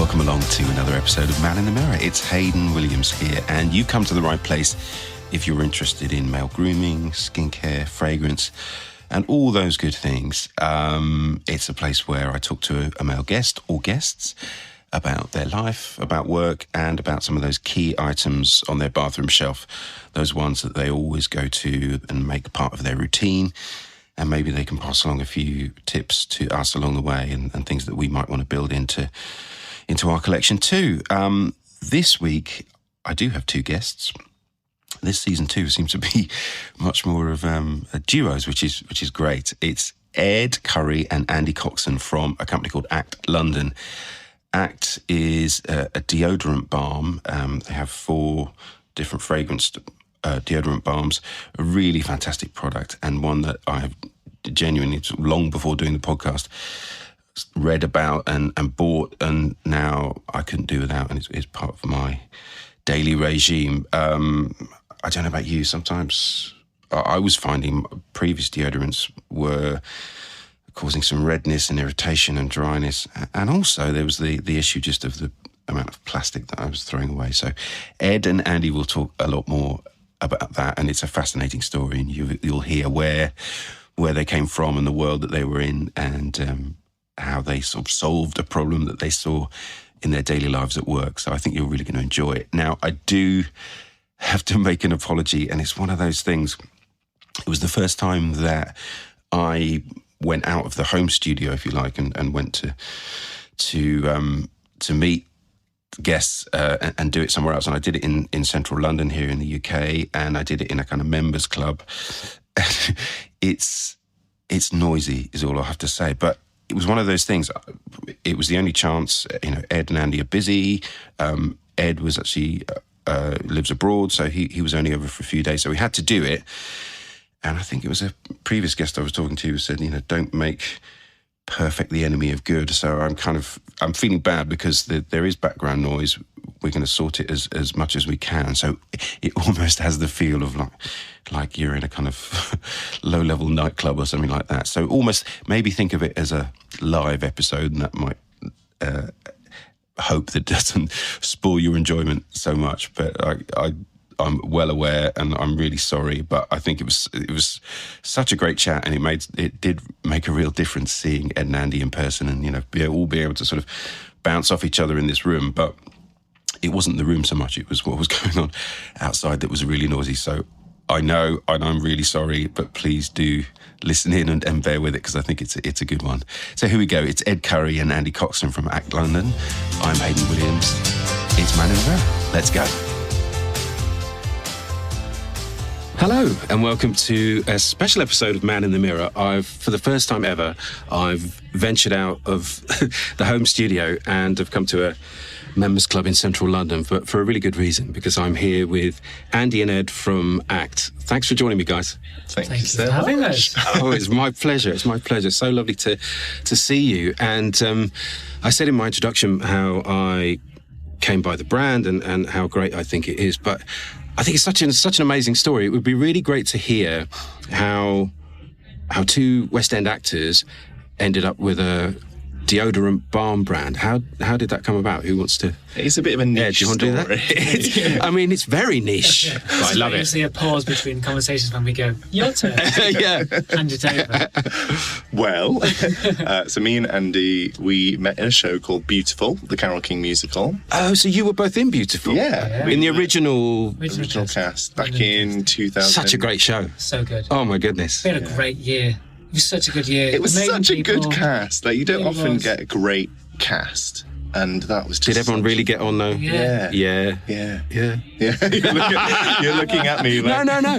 welcome along to another episode of Man in the Mirror. It's Hayden Williams here, and you've come to the right place if you're interested in male grooming, skincare, fragrance, and all those good things. It's a place where I talk to a male guest or guests about their life, about work, and about some of those key items on their bathroom shelf, those ones that they always go to and make part of their routine. And maybe they can pass along a few tips to us along the way and things that we might want to build into our collection too. This week, I do have two guests. This season 2 seems to be much more of duos, which is great. It's Ed Currie and Andy Coxon from a company called AKT London. AKT is a deodorant balm. They have 4 different fragranced deodorant balms, a really fantastic product, and one that I have genuinely, long before doing the podcast, read about and bought, and now I couldn't do without, and it's part of my daily regime. I don't know about you, sometimes I was finding previous deodorants were causing some redness and irritation and dryness, and also there was the issue just of the amount of plastic that I was throwing away. So Ed and Andy will talk a lot more about that, and it's a fascinating story, and you'll hear where they came from and the world that they were in, and how they sort of solved a problem that they saw in their daily lives at work. So I think you're really going to enjoy it. Now, I do have to make an apology, and it's one of those things. It was the first time that I went out of the home studio, if you like, and went to meet guests and do it somewhere else. And I did it in central London here in the UK, and I did it in a kind of members club. It's noisy is all I have to say, but it was one of those things. It was the only chance. Ed and Andy are busy. Ed was actually lives abroad, so he was only over for a few days, so we had to do it. And I think it was a previous guest I was talking to who said, don't make perfect the enemy of good. So I'm feeling bad because there is background noise. We're going to sort it as much as we can. So it almost has the feel of like you're in a kind of low-level nightclub or something like that. So almost maybe think of it as a live episode, and that might hope that doesn't spoil your enjoyment so much. But I'm well aware, and I'm really sorry, but I think it was such a great chat, and it did make a real difference seeing Ed and Andy in person, and be able to sort of bounce off each other in this room. But it wasn't the room so much; it was what was going on outside that was really noisy. So I know, and I'm really sorry, but please do listen in and bear with it, because I think it's a good one. So here we go. It's Ed Currie and Andy Coxon from AKT London. I'm Hayden Williams. It's Man in the Mirror. Let's go. Hello, and welcome to a special episode of Man in the Mirror. For the first time ever, I've ventured out of the home studio and have come to a members club in central London, but for a really good reason, because I'm here with Andy and Ed from AKT. Thanks for joining me, guys. Thank you for having us. Oh, it's my pleasure. It's my pleasure. So lovely to see you. And I said in my introduction how I came by the brand and how great I think it is, but I think it's such an amazing story. It would be really great to hear how 2 West End actors ended up with a deodorant balm brand. How did that come about? Who wants to? It's a bit of a niche do you want story. to do that? I mean, it's very niche. Yeah. I love it. You see a pause between conversations when we go, your turn. Yeah. Hand it over. Well, so me and Andy, we met in a show called Beautiful, the Carole King musical. Oh, so you were both in Beautiful? Yeah. In the original cast back in 2000. Such a great show. So good. Oh my goodness. We had a great year. It was such a good year. It was Amazing such a people. good cast. Like, you don't It often was. get a great cast, and that was just. Did everyone really get on though? Yeah. Yeah. You're looking at me like. No.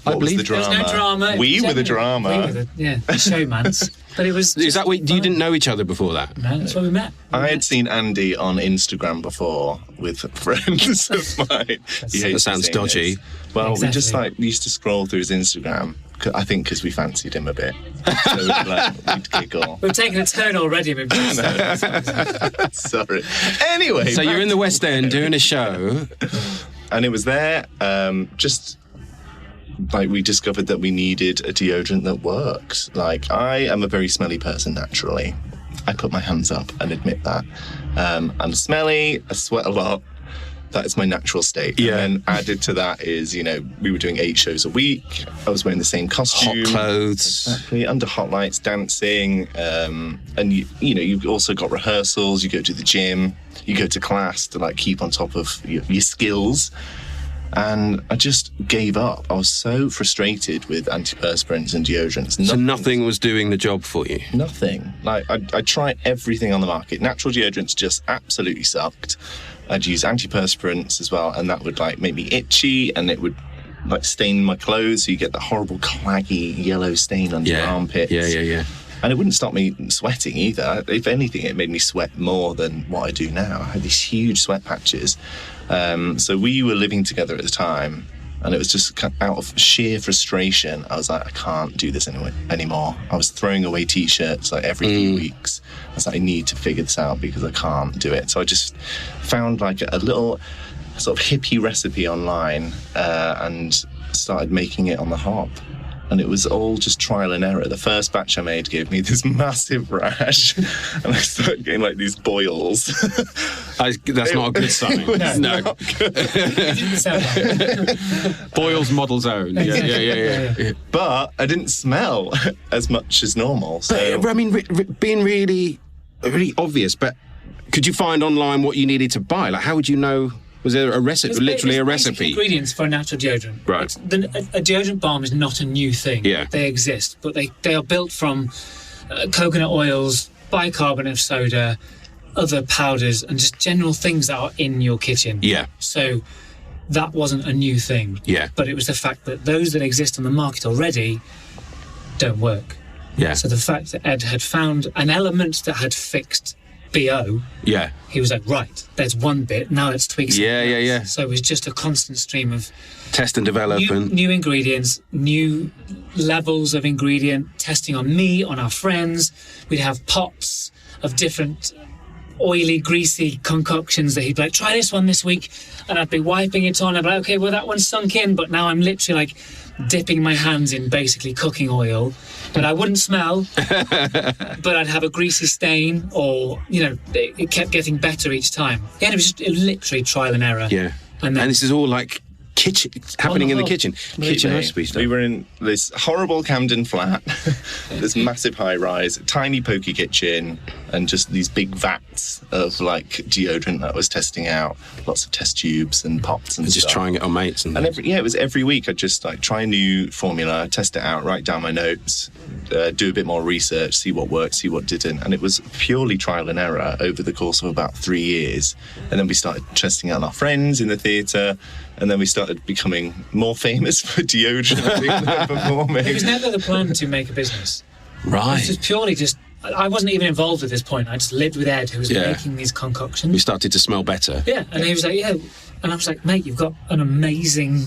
What was the There was drama? no drama. We were the drama. We were the showmans. But it was. Is that what you didn't know each other before that? No, that's where we met. I had seen Andy on Instagram before with friends of mine. That sounds dodgy. Well, Exactly. we just used to scroll through his Instagram. I think because we fancied him a bit. So we'd giggle. We've taken a turn already. Sorry. Anyway. So you're in the West End doing a show. And it was there, we discovered that we needed a deodorant that works. I am a very smelly person naturally. I put my hands up and admit that. I'm smelly, I sweat a lot. That is my natural state. Yeah. And then added to that is, we were doing 8 shows a week. I was wearing the same costume. Hot clothes. Exactly, under hot lights, dancing. And you've also got rehearsals. You go to the gym. You go to class to like keep on top of your skills. And I just gave up. I was so frustrated with antiperspirants and deodorants. So nothing was doing the job for you? Nothing. Like, I tried everything on the market. Natural deodorants just absolutely sucked. I'd use antiperspirants as well, and that would like make me itchy, and it would like stain my clothes, so you get the horrible claggy yellow stain under your armpits. Yeah. And it wouldn't stop me sweating either. If anything, it made me sweat more than what I do now. I had these huge sweat patches. So we were living together at the time, and it was just out of sheer frustration. I was like, I can't do this anymore. I was throwing away T-shirts like every few weeks. I was like, I need to figure this out because I can't do it. So I just found like a little sort of hippie recipe online and started making it on the hob. And it was all just trial and error. The first batch I made gave me this massive rash, and I started getting like these boils. That's not a good sign. No. It didn't sound like Boyle's model zone. Yeah. But I didn't smell as much as normal. So But, I mean, being really, really obvious, but could you find online what you needed to buy? Like, how would you know? Was there a recipe, literally a basic recipe? Ingredients for a natural deodorant. Right. A deodorant balm is not a new thing. Yeah. They exist, but they are built from coconut oils, bicarbonate of soda, other powders, and just general things that are in your kitchen. Yeah. So that wasn't a new thing. Yeah. But it was the fact that those that exist on the market already don't work. Yeah. So the fact that Ed had found an element that had fixed BO, Yeah. he was like, right, there's one bit, now let's tweak something else. Yeah. So it was just a constant stream of Test and develop and new ingredients, new levels of ingredient, testing on me, on our friends. We'd have pots of different oily, greasy concoctions that he'd be like, try this one this week. And I'd be wiping it on. I'd be like, okay, well, that one's sunk in, but now I'm literally like dipping my hands in basically cooking oil. But I wouldn't smell, but I'd have a greasy stain, or, it kept getting better each time. Yeah, it was literally trial and error. yeah. And then this is all like happening in the kitchen. Kitchen Maybe. recipe stuff. We were in this horrible Camden flat, this massive high-rise, tiny pokey kitchen, and just these big vats of like deodorant that I was testing out. Lots of test tubes and pots and Just stuff. trying it on mates. And It was every week. I'd just like try a new formula, test it out, write down my notes, do a bit more research, see what worked, see what didn't. And it was purely trial and error over the course of about 3 years. And then we started testing out our friends in the theatre. And then we started becoming more famous for deodorant than performing. it was never the plan to make a business. It Right. was just purely I wasn't even involved at this point. I just lived with Ed, who was making these concoctions. You started to smell better. Yeah, and he was like, yeah. And I was like, mate, you've got an amazing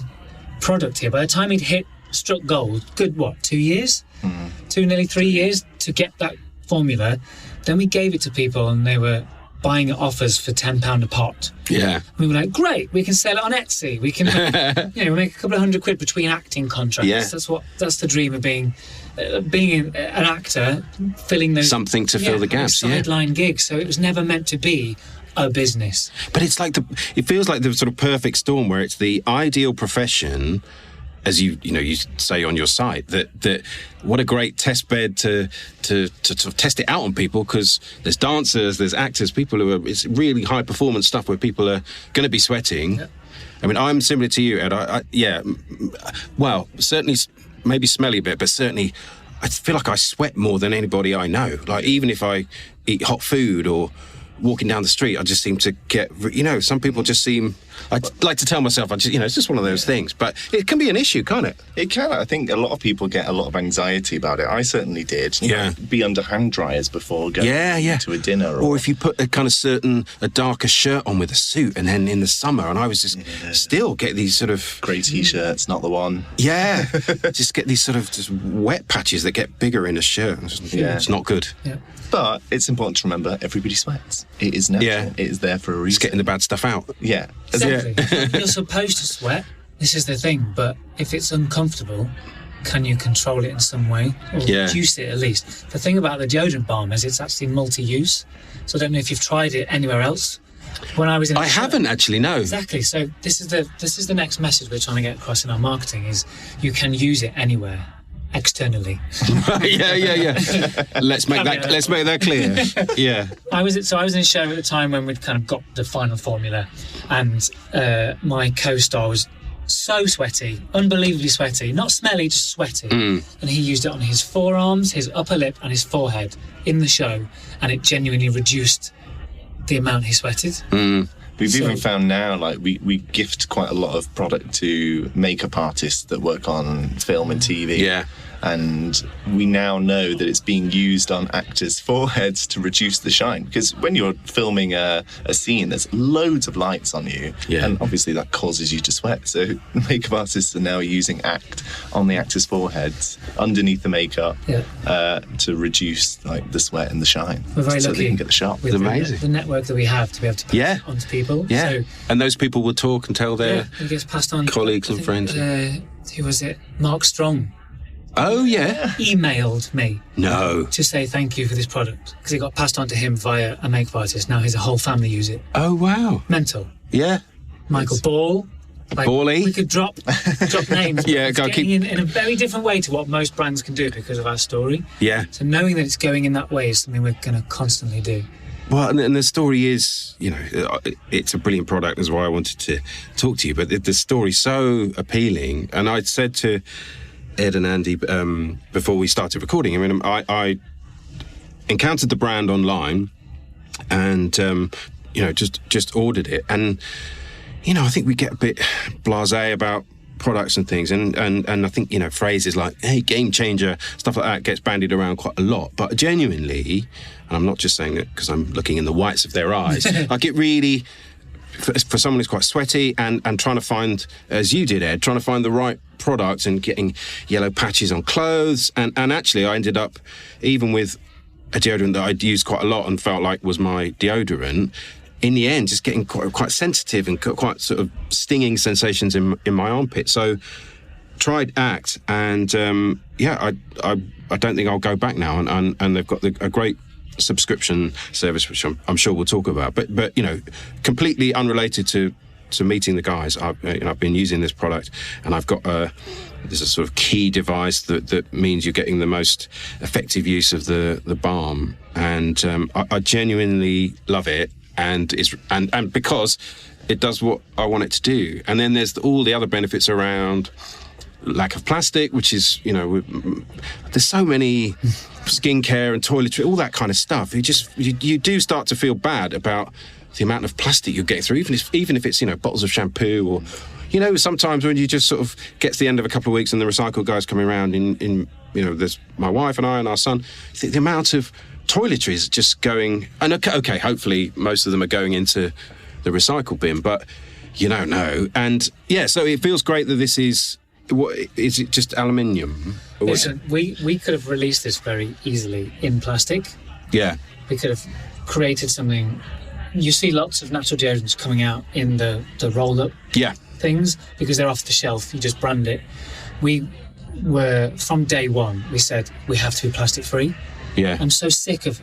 product here. By the time he'd struck gold, good, 2 years? 2, nearly 3 years to get that formula. Then we gave it to people and they were buying at offers for £10 a pot. Yeah. We were like, great, we can sell it on Etsy. We can we make a couple of £100 between acting contracts. Yeah. That's the dream of being an actor, filling those Something to fill the gaps, sideline gigs. So it was never meant to be a business. But it's like it feels like the sort of perfect storm where it's the ideal profession, as you say on your site, that what a great test bed to sort of test it out on people, because there's dancers, there's actors, people who it's really high performance stuff where people are going to be sweating. Yeah. I mean, I'm similar to you, Ed. Well, certainly maybe smelly a bit, but certainly I feel like I sweat more than anybody I know. Like, even if I eat hot food or walking down the street, I just seem to get, some people just seem, I like to tell myself, it's just one of those things, but it can be an issue, can't it? It can. I think a lot of people get a lot of anxiety about it. I certainly did. Be under hand dryers before going to a dinner. Or if you put a darker shirt on with a suit, and then in the summer, and I was just still get these sort of... grey T-shirts, not the one. Yeah. Just get these sort of just wet patches that get bigger in a shirt. It's not good. Yeah. But it's important to remember, everybody sweats. It is natural. Yeah. It is there for a reason. Just getting the bad stuff out. Yeah. Exactly. You're supposed to sweat. This is the thing. But if it's uncomfortable, can you control it in some way or reduce it at least? The thing about the deodorant balm is it's actually multi-use. So I don't know if you've tried it anywhere else. When I was in, I haven't actually. No. Exactly. So this is the next message we're trying to get across in our marketing: is you can use it anywhere externally. yeah. Let's make that clear. Yeah. I was in a show at the time when we'd kind of got the final formula, and my co-star was so sweaty, unbelievably sweaty, not smelly, just sweaty. And he used it on his forearms, his upper lip, and his forehead in the show, and it genuinely reduced the amount he sweated. We've even found now, like, we gift quite a lot of product to makeup artists that work on film and TV. Yeah. And we now know that it's being used on actors' foreheads to reduce the shine. Because when you're filming a scene, there's loads of lights on you. Yeah. And obviously that causes you to sweat. So makeup artists are now using ACT on the actors' foreheads, underneath the makeup, to reduce, like, the sweat and the shine. We're very so lucky they can get the shot. with amazing. The network that we have to be able to pass it on to people. Yeah. So, and those people will talk and tell their it gets passed on colleagues and friends. Who was it? Mark Strong. Oh, yeah. Emailed me No. to say thank you for this product because it got passed on to him via a makeup artist. Now his whole family use it. Oh, wow. Mental. Yeah. Michael Ball. Like, Bally. we could drop names. Yeah, it's go getting keep- in a very different way to what most brands can do because of our story. Yeah. So knowing that it's going in that way is something we're going to constantly do. Well, and the story is, it's a brilliant product. That's why I wanted to talk to you. But the story's so appealing. And I said to Ed and Andy before we started recording, I mean, I encountered the brand online and, just ordered it. And, I think we get a bit blasé about products and things. And I think, phrases like, hey, game changer, stuff like that gets bandied around quite a lot. But genuinely, and I'm not just saying it because I'm looking in the whites of their eyes, like it really, for someone who's quite sweaty and trying to find, as you did, Ed, trying to find the right product and getting yellow patches on clothes. And actually, I ended up, even with a deodorant that I'd used quite a lot and felt like was my deodorant, in the end, just getting quite sensitive and quite sort of stinging sensations in my armpit. So tried ACT, and I don't think I'll go back now. And they've got a great subscription service, which I'm sure we'll talk about. But completely unrelated to meeting the guys. I've been using this product, and I've got there's a sort of key device that means you're getting the most effective use of the balm, and I genuinely love it. And because it does what I want it to do. And then there's all the other benefits around lack of plastic, which is, there's so many skincare and toiletry, all that kind of stuff. You do start to feel bad about the amount of plastic you get through, even if it's, bottles of shampoo or, sometimes when you just sort of get to the end of a couple of weeks and the recycle guys coming around in there's my wife and I and our son, the amount of toiletries just going, and okay, hopefully most of them are going into the recycle bin, but you don't know. And so it feels great that this is, what is it, just aluminium? Listen, we could have released this very easily in plastic. Yeah. We could have created something. You see lots of natural deodorants coming out in the roll-up things because they're off the shelf. You just brand it. We were, from day one, we said we have to be plastic-free. Yeah. I'm so sick of,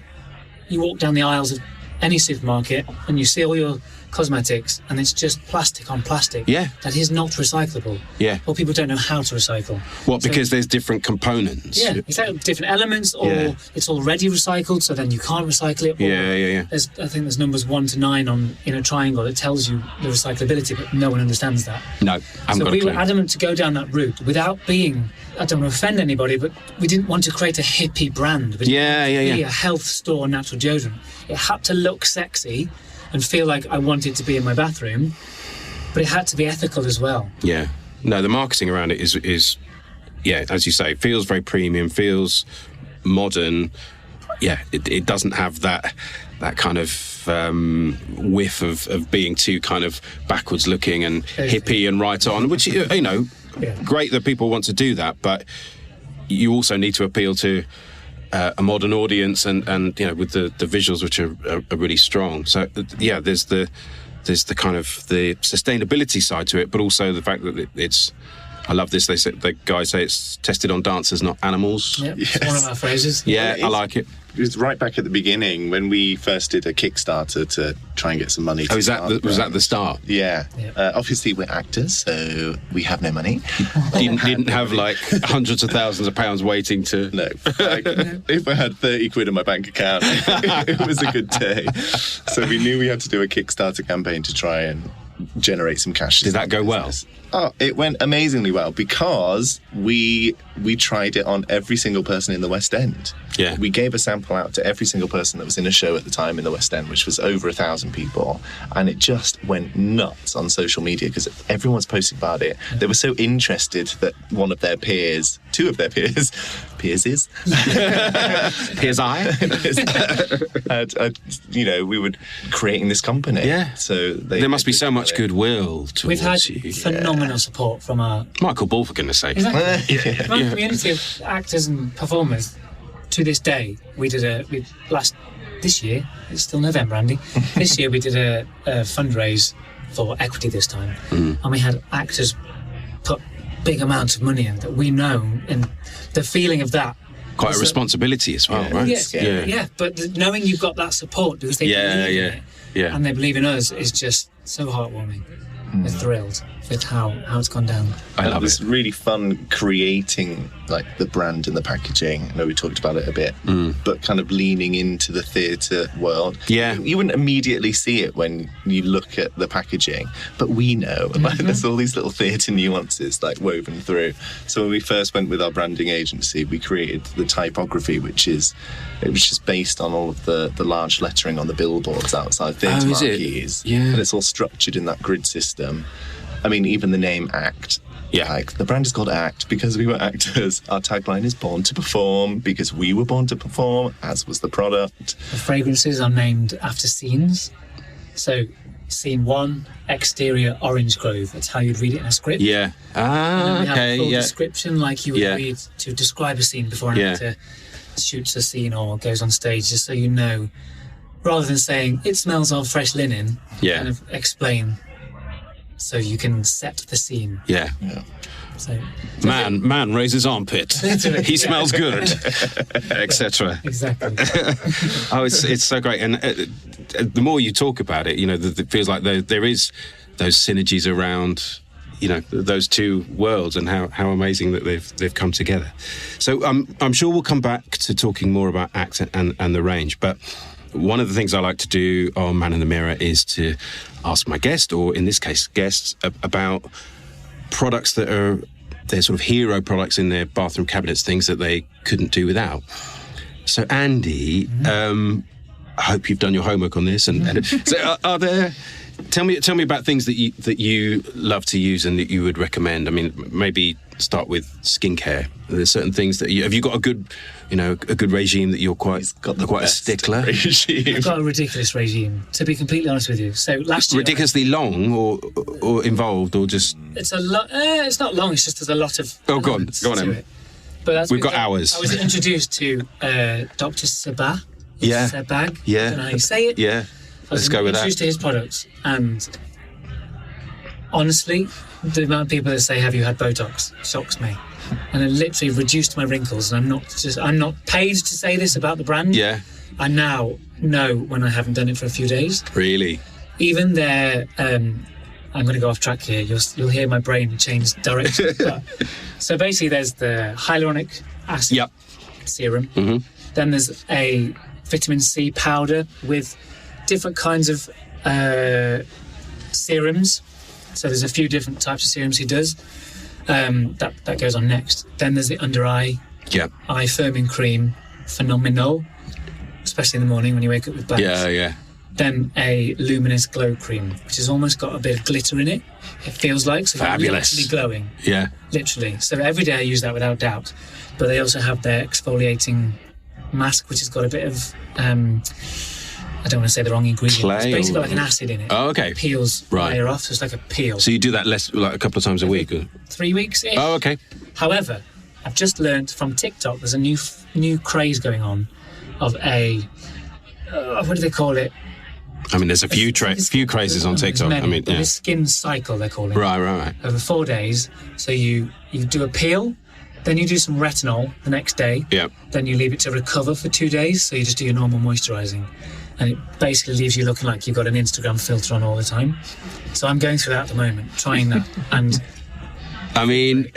you walk down the aisles of any supermarket and you see all your cosmetics and it's just plastic on plastic. Yeah. That is not recyclable. Yeah. Or people don't know how to recycle. What, because there's different components? Yeah, exactly. Different elements, or it's already recycled, so then you can't recycle it. Yeah. I think there's numbers 1 to 9 in a triangle that tells you the recyclability, but no one understands that. No, I haven't got a clue. So we were adamant to go down that route without being, I don't want to offend anybody, but we didn't want to create a hippie brand. We didn't want to be a health store natural deodorant. It had to look sexy and feel like I wanted to be in my bathroom, but it had to be ethical as well. Yeah. No, the marketing around it is as you say, feels very premium, feels modern. Yeah, it doesn't have that kind of whiff of being too kind of backwards looking and hippie and right on, which, great that people want to do that, but you also need to appeal to a modern audience and with the visuals which are really strong. So there's the kind of the sustainability side to it, but also the fact that it's I love this. The guys say it's tested on dancers, not animals. Yep. It's one of our phrases. Yeah, I like it. It was right back at the beginning when we first did a Kickstarter to try and get some money. Was that the start? Yeah. Obviously, we're actors, so we have no money. You didn't have like hundreds of thousands of pounds waiting to... No. If I had 30 quid in my bank account, it was a good day. So we knew we had to do a Kickstarter campaign to try and generate some cash. Did that go well? Oh, it went amazingly well because we tried it on every single person in the West End. Yeah. We gave a sample out to every single person that was in a show at the time in the West End, which was over 1,000 people. And it just went nuts on social media because everyone's posting about it. They were so interested that one of their peers, two of their peers, peers we were creating this company. Yeah. So there must be so much goodwill towards We've had you. phenomenal support from our... Michael Ball, for goodness sake. Exactly. From our community of actors and performers. To this day, this year, it's still November, Andy. This year we did a fundraise for equity this time. And we had actors put big amounts of money in that we know, and the feeling of that. Quite a responsibility as well, right? Yeah, but knowing you've got that support because they believe in it and they believe in us is just so heartwarming. We're thrilled with how it's gone down. I love it. It was really fun creating like the brand and the packaging. I know we talked about it a bit, but kind of leaning into the theatre world. Yeah. You wouldn't immediately see it when you look at the packaging, but we know. Like, there's all these little theatre nuances like woven through. So when we first went with our branding agency, we created the typography, which was just based on all of the large lettering on the billboards outside theatre marquees. Yeah. And it's all structured in that grid system. I mean, even the name ACT. Yeah. Like, the brand is called ACT because we were actors. Our tagline is Born to Perform because we were born to perform, as was the product. The fragrances are named after scenes. So, scene 1, exterior orange grove. That's how you'd read it in a script. Yeah. And then we have a full Yeah. description like you would read to describe a scene before an actor shoots a scene or goes on stage, just so you know, rather than saying, it smells of fresh linen, kind of explain so you can set the scene. Yeah. So, man raises armpit. He smells good, etc. Exactly. Oh, it's so great, and the more you talk about it, it feels like there is those synergies around, those two worlds, and how amazing that they've come together. So I'm sure we'll come back to talking more about ACT and the range, but one of the things I like to do on Man in the Mirror is to ask my guest, or in this case guests, about products that are their sort of hero products in their bathroom cabinets, things that they couldn't do without. So Andy, I hope you've done your homework on this. And so are there... Tell me about things that you love to use and that you would recommend. I mean, maybe start with skincare. There's certain things that have you got a good regime that you're quite a stickler? Regime. I've got a ridiculous regime, to be completely honest with you. So last year, ridiculously long or involved or just? It's a lot. It's not long. It's just there's a lot of. Oh, go on, Em. But we've got hours. I was introduced to Dr Sebagh. Yeah. Sebagh. Yeah. I don't know how you say it. Yeah. Let's go with that. I was introduced to his products, and honestly, the amount of people that say, "Have you had Botox?" shocks me, and it literally reduced my wrinkles. And I'm not paid to say this about the brand. Yeah. I now know when I haven't done it for a few days. Really. Even their, I'm going to go off track here. You'll hear my brain change direction. So basically, there's the hyaluronic acid serum. Mm-hmm. Then there's a vitamin C powder with different kinds of serums. So there's a few different types of serums he does. That goes on next. Then there's the under eye eye firming cream, phenomenal, especially in the morning when you wake up with bags. Yeah. Then a luminous glow cream, which has almost got a bit of glitter in it. It feels like, so fabulous, you're literally glowing. Yeah, literally. So every day I use that without doubt. But they also have their exfoliating mask, which has got a bit of I don't want to say the wrong ingredient. Clay, it's basically got like an acid in it. Oh, okay. It peels the layer off, so it's like a peel. So you do that like a couple of times a week? Or? 3 weeks-ish. Oh, okay. However, I've just learned from TikTok there's a new craze going on of a what do they call it? I mean, there's a few crazes on TikTok. Many, I mean, but yeah. this skin cycle, they're calling it. Right. Over 4 days. So you do a peel, then you do some retinol the next day. Yeah. Then you leave it to recover for 2 days. So you just do your normal moisturising. And it basically leaves you looking like you've got an Instagram filter on all the time. So I'm going through that at the moment, trying that. And I mean,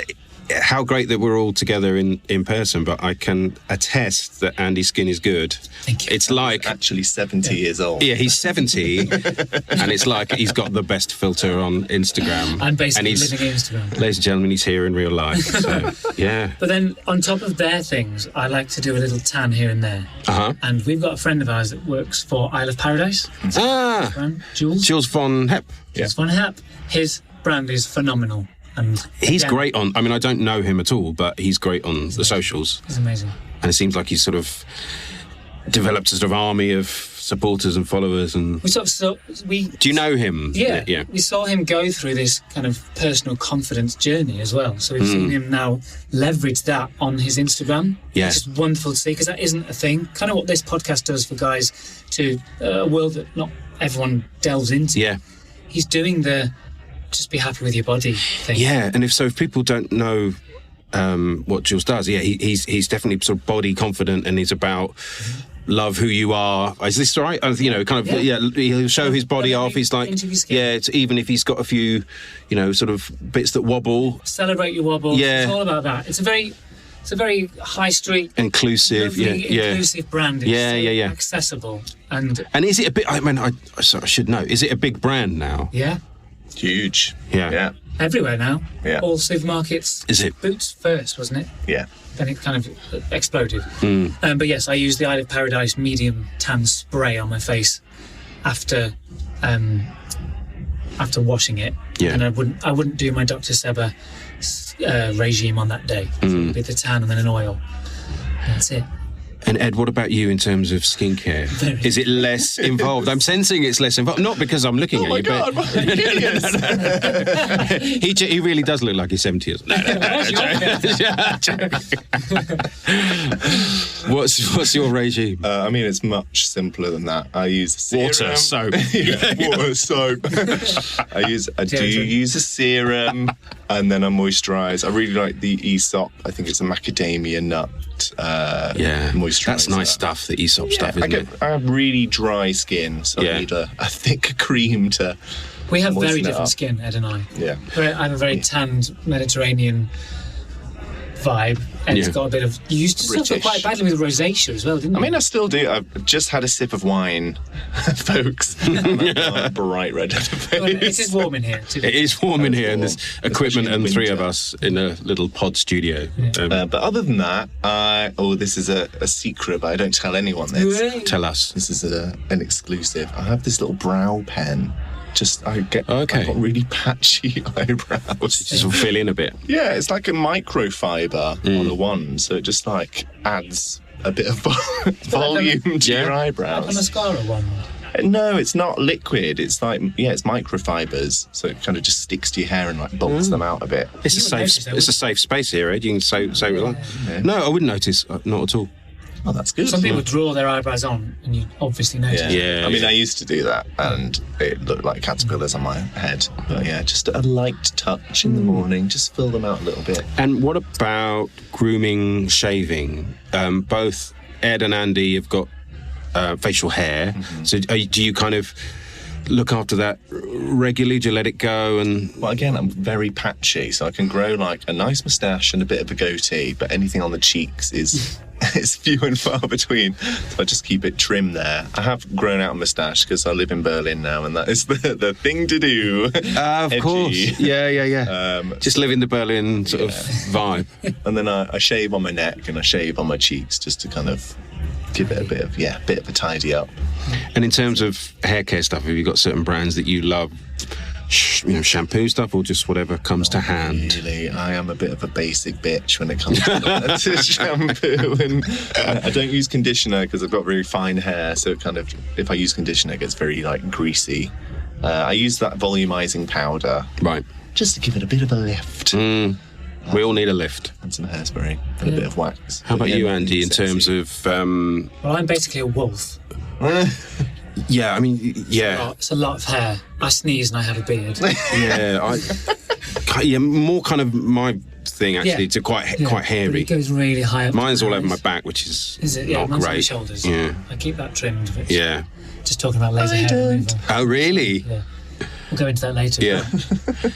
how great that we're all together in person, but I can attest that Andy's skin is good. Thank you. It's like... Actually 70 years old. Yeah, he's 70, and it's like he's got the best filter on Instagram. I'm basically and he's, living Instagram. ladies and gentlemen, he's here in real life. So, yeah. But then on top of their things, I like to do a little tan here and there. Uh-huh. And we've got a friend of ours that works for Isle of Paradise. Brand, Jules. Jules von Hep. Jules von Hep. His brand is phenomenal. And He's again, great on... I mean, I don't know him at all, but he's great on the socials. He's amazing. And it seems like he's sort of developed a sort of army of supporters and followers. And do you know him? Yeah. We saw him go through this kind of personal confidence journey as well. So we've seen him now leverage that on his Instagram. Yeah. It's just wonderful to see, because that isn't a thing. Kind of what this podcast does for guys to a world that not everyone delves into. Yeah. He's doing the just be happy with your body thing. Yeah, and if people don't know what Jules does, he's definitely sort of body confident, and he's about love who you are. Is this right? He'll show his body off. He's like, it's even if he's got a few, sort of bits that wobble. Celebrate your wobbles. Yeah. It's all about that. It's a very high street, inclusive, inclusive brand. It's accessible. And is it a bit? I mean, I should know. Is it a big brand now? Yeah. Huge. Yeah. Everywhere now. Yeah. All supermarkets. Is it? Boots first, wasn't it? Yeah. Then it kind of exploded. But yes, I used the Isle of Paradise medium tan spray on my face after washing it. Yeah. And I wouldn't do my Dr Sebagh regime on that day. So it would be the tan and then an oil. That's it. And Ed, what about you in terms of skincare? Is it less involved? I'm sensing it's less involved. Not because I'm looking at you, God, but he really does look like he's 70 years old. What's your regime? I mean, it's much simpler than that. I use serum. Water, soap. Water, soap. I do use a serum, and then I moisturise. I really like the Aesop. I think it's a macadamia nut moisturiser. That's nice stuff, the Aesop stuff, isn't it? I have really dry skin, so I need a thick cream to We have very moisten it different up. skin, Ed and I. Yeah. I have a very tanned Mediterranean vibe, and it's got a bit of... You used to suffer British. quite badly with rosacea as well, didn't you? I mean, I still do. I've just had a sip of wine, folks. I'm bright red. It is warm in here. It is warm in here, and there's equipment Especially in and three winter. of us in a little pod studio. But other than that, this is a secret, but I don't tell anyone this. Tell us. This is an exclusive. I have this little brow pen. I've got really patchy eyebrows. Just fill in a bit. Yeah, it's like a microfiber on a wand, so it just like adds a bit of volume to your Like a eyebrows. mascara one. No, it's not liquid. It's like it's microfibers, so it kind of just sticks to your hair and like bulks them out a bit. It's You would notice that, a safe space here, Ed. You can say relax. Yeah. No, I wouldn't notice. Not at all. Oh, that's good. Some people draw their eyebrows on, and you obviously notice. Yeah. I mean, I used to do that, and it looked like caterpillars on my head. But yeah, just a light touch in the morning, just fill them out a little bit. And what about grooming, shaving? Both Ed and Andy have got facial hair. So do you kind of look after that regularly? Do you let it go? And Well, again, I'm very patchy, so I can grow like a nice moustache and a bit of a goatee, but anything on the cheeks is it's few and far between. So I just keep it trim there. I have grown out a moustache because I live in Berlin now, and that is the thing to do. of Edgy. course, yeah. Just live in the Berlin sort of vibe. And then I shave on my neck and I shave on my cheeks just to kind of give it a bit of a tidy up. And in terms of hair care stuff, have you got certain brands that you love? Shampoo stuff, or just whatever comes to hand? Really, I am a bit of a basic bitch when it comes to shampoo, and I don't use conditioner because I've got very fine hair. So it kind of, if I use conditioner, it gets very like greasy. I use that volumizing powder, Right. just to give it a bit of a lift. We all need a lift. And some hairspray and a bit of wax. How about you, Andy, in terms of... Well, I'm basically a wolf. Yeah, I mean, yeah. It's a lot of hair. I sneeze and I have a beard. Yeah, more kind of my thing actually. It's quite But hairy. it goes really high up. Mine's to all the over my nose. back, which is Is it? Yeah, not mine's on my great. shoulders. Yeah, I keep that trimmed. Which, yeah. Just talking about laser hair removal. Oh, really? Yeah. We'll go into that later. Yeah.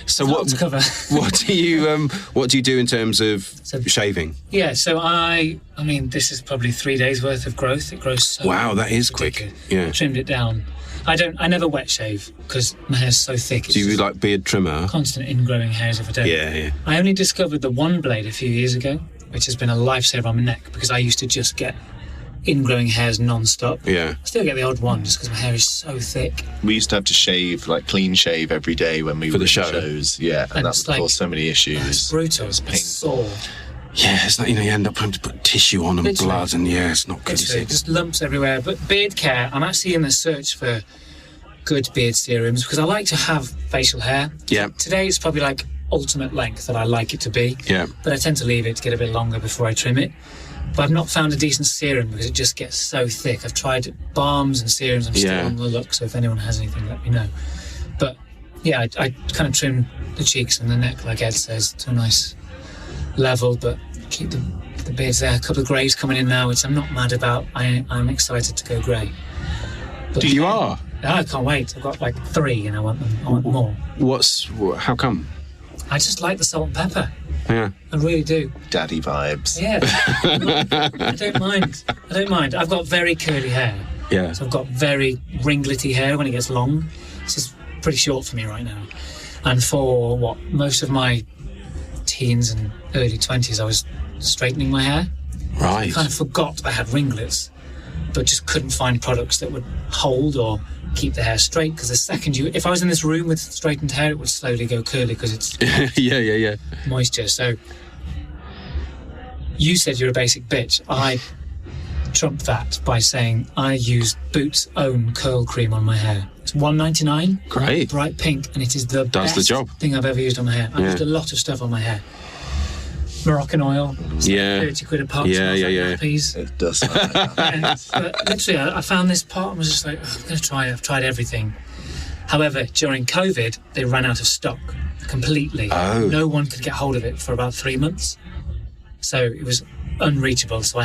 So What to cover? what do you do in terms of shaving? Yeah, so I mean, this is probably 3 days worth of growth. It grows so Wow, that is ridiculous. quick. Yeah. I trimmed it down. I never wet shave because my hair's so thick. It's Do you just like beard trimmer? constant ingrowing hairs if I don't. Yeah. I only discovered the one blade a few years ago, which has been a lifesaver on my neck because I used to just get ingrowing hairs non-stop. Yeah. I still get the odd one just because my hair is so thick. We used to have to shave, like clean shave every day when we For were the in show. shows. Yeah, and that it's would cause so many issues. It's brutal. It's painful. sore. Yeah, it's like, you end up having to put tissue on and Literally. blood, and it's not good, is Literally, it? just lumps everywhere. But beard care, I'm actually in the search for good beard serums because I like to have facial hair. Yeah. Today it's probably like ultimate length that I like it to be. Yeah. But I tend to leave it to get a bit longer before I trim it. But I've not found a decent serum because it just gets so thick. I've tried balms and serums. I'm still on the look, so if anyone has anything, let me know. But yeah, I kind of trim the cheeks and the neck, like Ed says, to a nice level, but keep the beards there. A couple of greys coming in now, which I'm not mad about. I'm excited to go grey. But You are? I can't wait. I've got like 3 and I want them. I want more. How come? I just like the salt and pepper. Yeah. I really do. Daddy vibes. Yeah. I don't mind. I've got very curly hair. Yeah. So I've got very ringlety hair when it gets long. This is pretty short for me right now. And for most of my teens and early 20s, I was straightening my hair. Right. I kind of forgot I had ringlets, but just couldn't find products that would hold or keep the hair straight. Because the second if I was in this room with straightened hair, it would slowly go curly because it's yeah. moisture. So you said you're a basic bitch. I trump that by saying I use Boots' own curl cream on my hair. It's $1.99. Great. Bright pink, and it is the Does the best job. thing I've ever used on my hair. I've used a lot of stuff on my hair. Moroccan oil. It's like 30 quid a pop. Yeah. Nappies. It does sound like that. But literally, I found this pot and was just like, I'm going to try it. I've tried everything. However, during COVID, they ran out of stock completely. Oh. No one could get hold of it for about 3 months. So it was unreachable. So I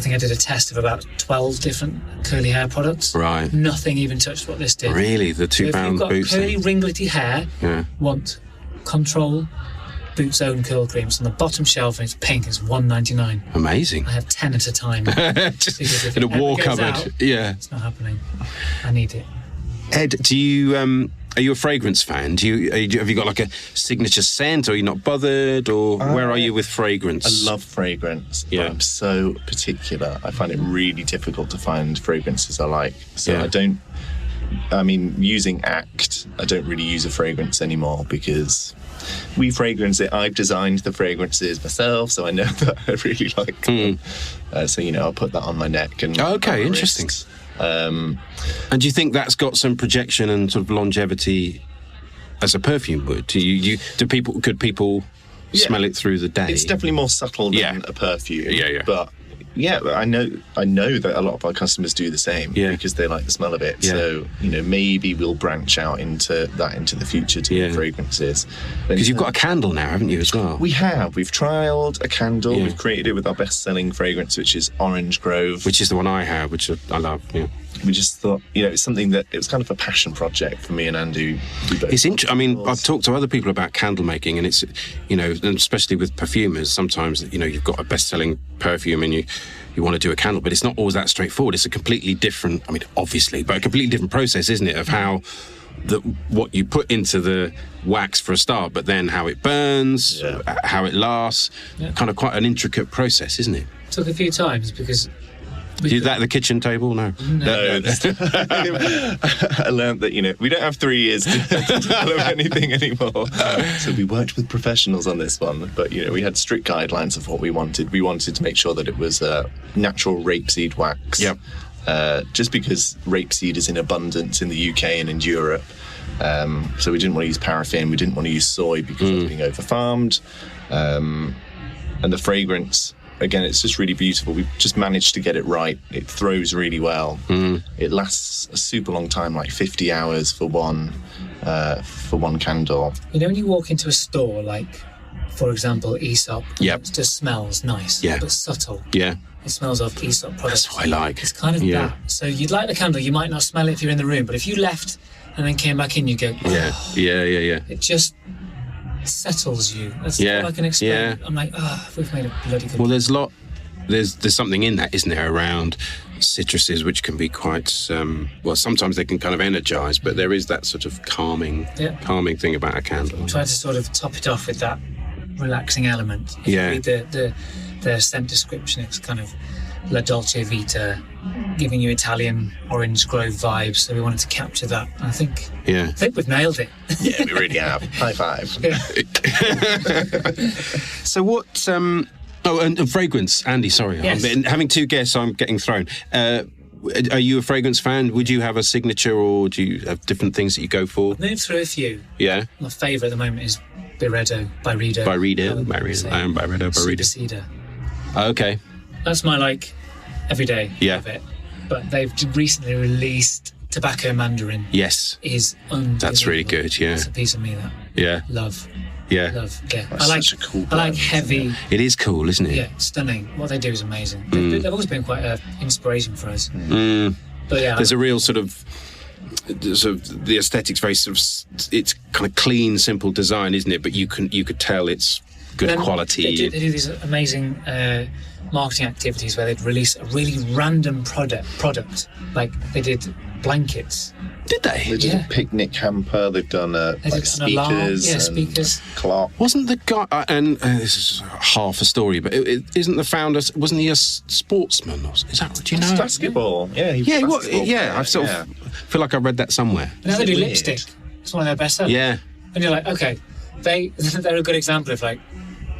think I did a test of about 12 different curly hair products. Right. Nothing even touched what this did. Really? The So if £2 you've got Boots curly, thing? ringlety hair, Yeah. want Control Boots' own curl creams on the bottom shelf, and it's pink. It's $1.99. Amazing. I have 10 at a time. Just Because if in a it ever war goes cupboard. out, Yeah. it's not happening. I need it. Ed, do you are you a fragrance fan? Have you got like a signature scent, or are you not bothered, or where are you with fragrance? I love fragrance, Yeah. but I'm so particular. I find it really difficult to find fragrances I like. So using ACT, I don't really use a fragrance anymore because we fragrance it. I've designed the fragrances myself, so I know that I really like them. So, I'll put that on my neck. And Okay, on my interesting. wrists. And do you think that's got some projection and sort of longevity as a perfume would? Could people smell it through the day? It's definitely more subtle than Yeah. a perfume. Yeah. But I know that a lot of our customers do the same because they like the smell of it. Yeah. So, maybe we'll branch out into the future to fragrances. Because you've got a candle now, haven't you, as well? We've trialed a candle. Yeah. We've created it with our best-selling fragrance, which is Orange Grove. Which is the one I have, which I love. Yeah. We just thought, it's something that it was kind of a passion project for me and Andy. It's interesting. I mean, I've talked to other people about candle making, and it's, and especially with perfumers, sometimes, you've got a best-selling perfume and you want to do a candle, but it's not always that straightforward. It's a completely different, obviously, but a completely different process, isn't it, of how what you put into the wax for a start, but then how it burns, how it lasts, kind of quite an intricate process, isn't it? Took a few times because... Did that at the kitchen table? No. No. I learned that, we don't have 3 years to develop anything anymore. So we worked with professionals on this one, but, we had strict guidelines of what we wanted. We wanted to make sure that it was natural rapeseed wax. Yep. Just because rapeseed is in abundance in the UK and in Europe. So we didn't want to use paraffin. We didn't want to use soy because it's being over-farmed. And the fragrance again, it's just really beautiful. We've just managed to get it right. It throws really well. It lasts a super long time, like 50 hours for one candle. You know, when you walk into a store, like, for example, Aesop, Yep. it just smells nice, Yeah. but subtle. Yeah. It smells of Aesop products. That's what I like. It's kind of Yeah. that. So you'd light the candle, you might not smell it if you're in the room, but if you left and then came back in, you go, Yeah. Yeah. it just settles you. That's Yeah. all I can explain. Yeah. I'm like, we've made a bloody good. Well, there's something in that, isn't there, around citruses, which can be quite, sometimes they can kind of energise, but there is that sort of calming thing about a candle. Try to sort of top it off with that relaxing element. If Yeah. you read the scent description, it's kind of La Dolce Vita, giving you Italian orange grove vibes. So we wanted to capture that. And I think we've nailed it. Yeah, we really have. High five. Yeah. So what... and fragrance, Andy, sorry. Yes. Having two guests, I'm getting thrown. Are you a fragrance fan? Would you have a signature, or do you have different things that you go for? I've moved through a few. Yeah. My favourite at the moment is Byredo. Super Cedar. Okay. That's my, everyday of it. But they've recently released Tobacco Mandarin. Yes. Is unbelievable. That's really good, yeah. It's a piece of me that. Yeah. Love. Yeah. Love. Yeah. That's such a cool I like brand, heavy. It is cool, isn't it? Yeah, stunning. What they do is amazing. They've always been quite an inspiration for us. But yeah, there's a real sort of the aesthetics very sort of, it's kind of clean, simple design, isn't it? But you could tell it's good quality. They do these amazing marketing activities where they'd release a really random product. Like they did blankets. Did they? They did a picnic hamper. They've done speakers. An alarm. Yeah, speakers. Clock. Wasn't the guy? And this is half a story, but isn't the founder? Wasn't he a sportsman? Is that? Do you know? Basketball. Yeah. He was. Yeah. I sort of feel like I read that somewhere. Now they do Weird. lipstick. It's one of their best sellers. Yeah. And you're like, okay, they're a good example of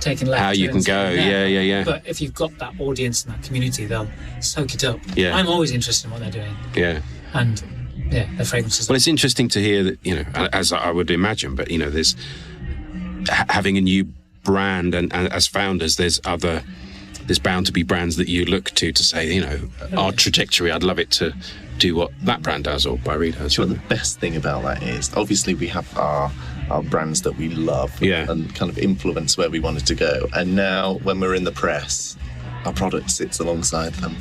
taking left How you can go. Yeah. But if you've got that audience and that community, they'll soak it up. Yeah. I'm always interested in what they're doing. Yeah. And their fragrances. Well, it's interesting to hear that, as I would imagine, but, there's having a new brand and as founders, there's bound to be brands that you look to say, our trajectory, I'd love it to do what that brand does or Byredo does. Do you know what the best thing about that is? Obviously, we have our brands that we love and kind of influence where we wanted to go. And now, when we're in the press, our product sits alongside them.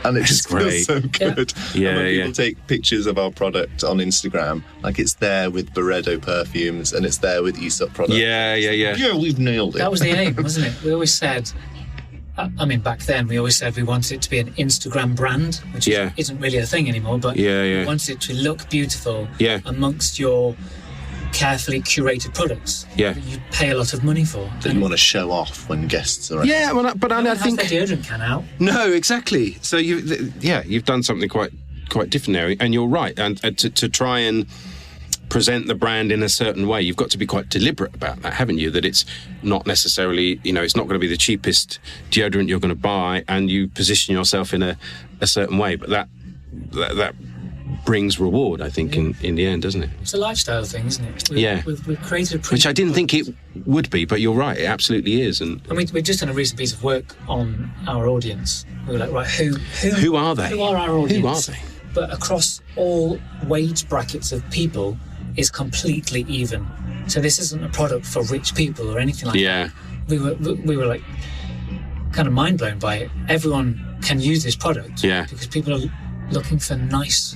And it just feels so good. Yeah. And when people take pictures of our product on Instagram, it's there with Byredo perfumes and it's there with Aesop products. Yeah. Yeah, we've nailed it. That was the aim, wasn't it? We always said, back then, we always said we wanted it to be an Instagram brand, which isn't really a thing anymore, but we wanted it to look beautiful amongst your carefully curated products that you pay a lot of money for. That you want to show off when guests are Yeah, but I think... the deodorant can out. No, exactly. So, you've done something quite different there, and you're right. And to try and present the brand in a certain way, you've got to be quite deliberate about that, haven't you? That it's not necessarily, it's not going to be the cheapest deodorant you're going to buy, and you position yourself in a certain way. But that brings reward, I think, in the end, doesn't it? It's a lifestyle thing, isn't it? We've created a which I didn't think it would be, but you're right, it absolutely is. And we've just done a recent piece of work on our audience. We were like, right, who are they? Who are our audience? Who are they? But across all wage brackets of people is completely even. So this isn't a product for rich people or anything like that. We were like kind of mind blown by it. Everyone can use this product because people are looking for nice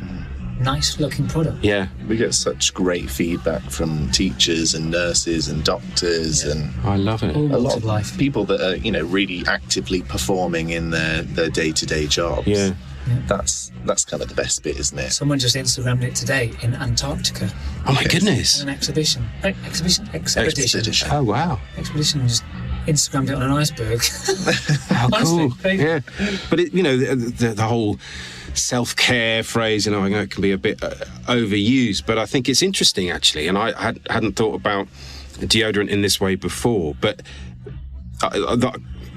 looking product. Yeah. We get such great feedback from teachers and nurses and doctors and I love it. All a lot of life. People that are, really actively performing in their day-to-day jobs. Yeah. That's kind of the best bit, isn't it? Someone just Instagrammed it today in Antarctica. Oh my goodness. An expedition. Expedition. Oh wow. Expedition just Instagrammed it on an iceberg. How Honestly, cool. Yeah. But the whole self-care phrase, it can be a bit overused, but I think it's interesting actually, and I hadn't thought about deodorant in this way before, but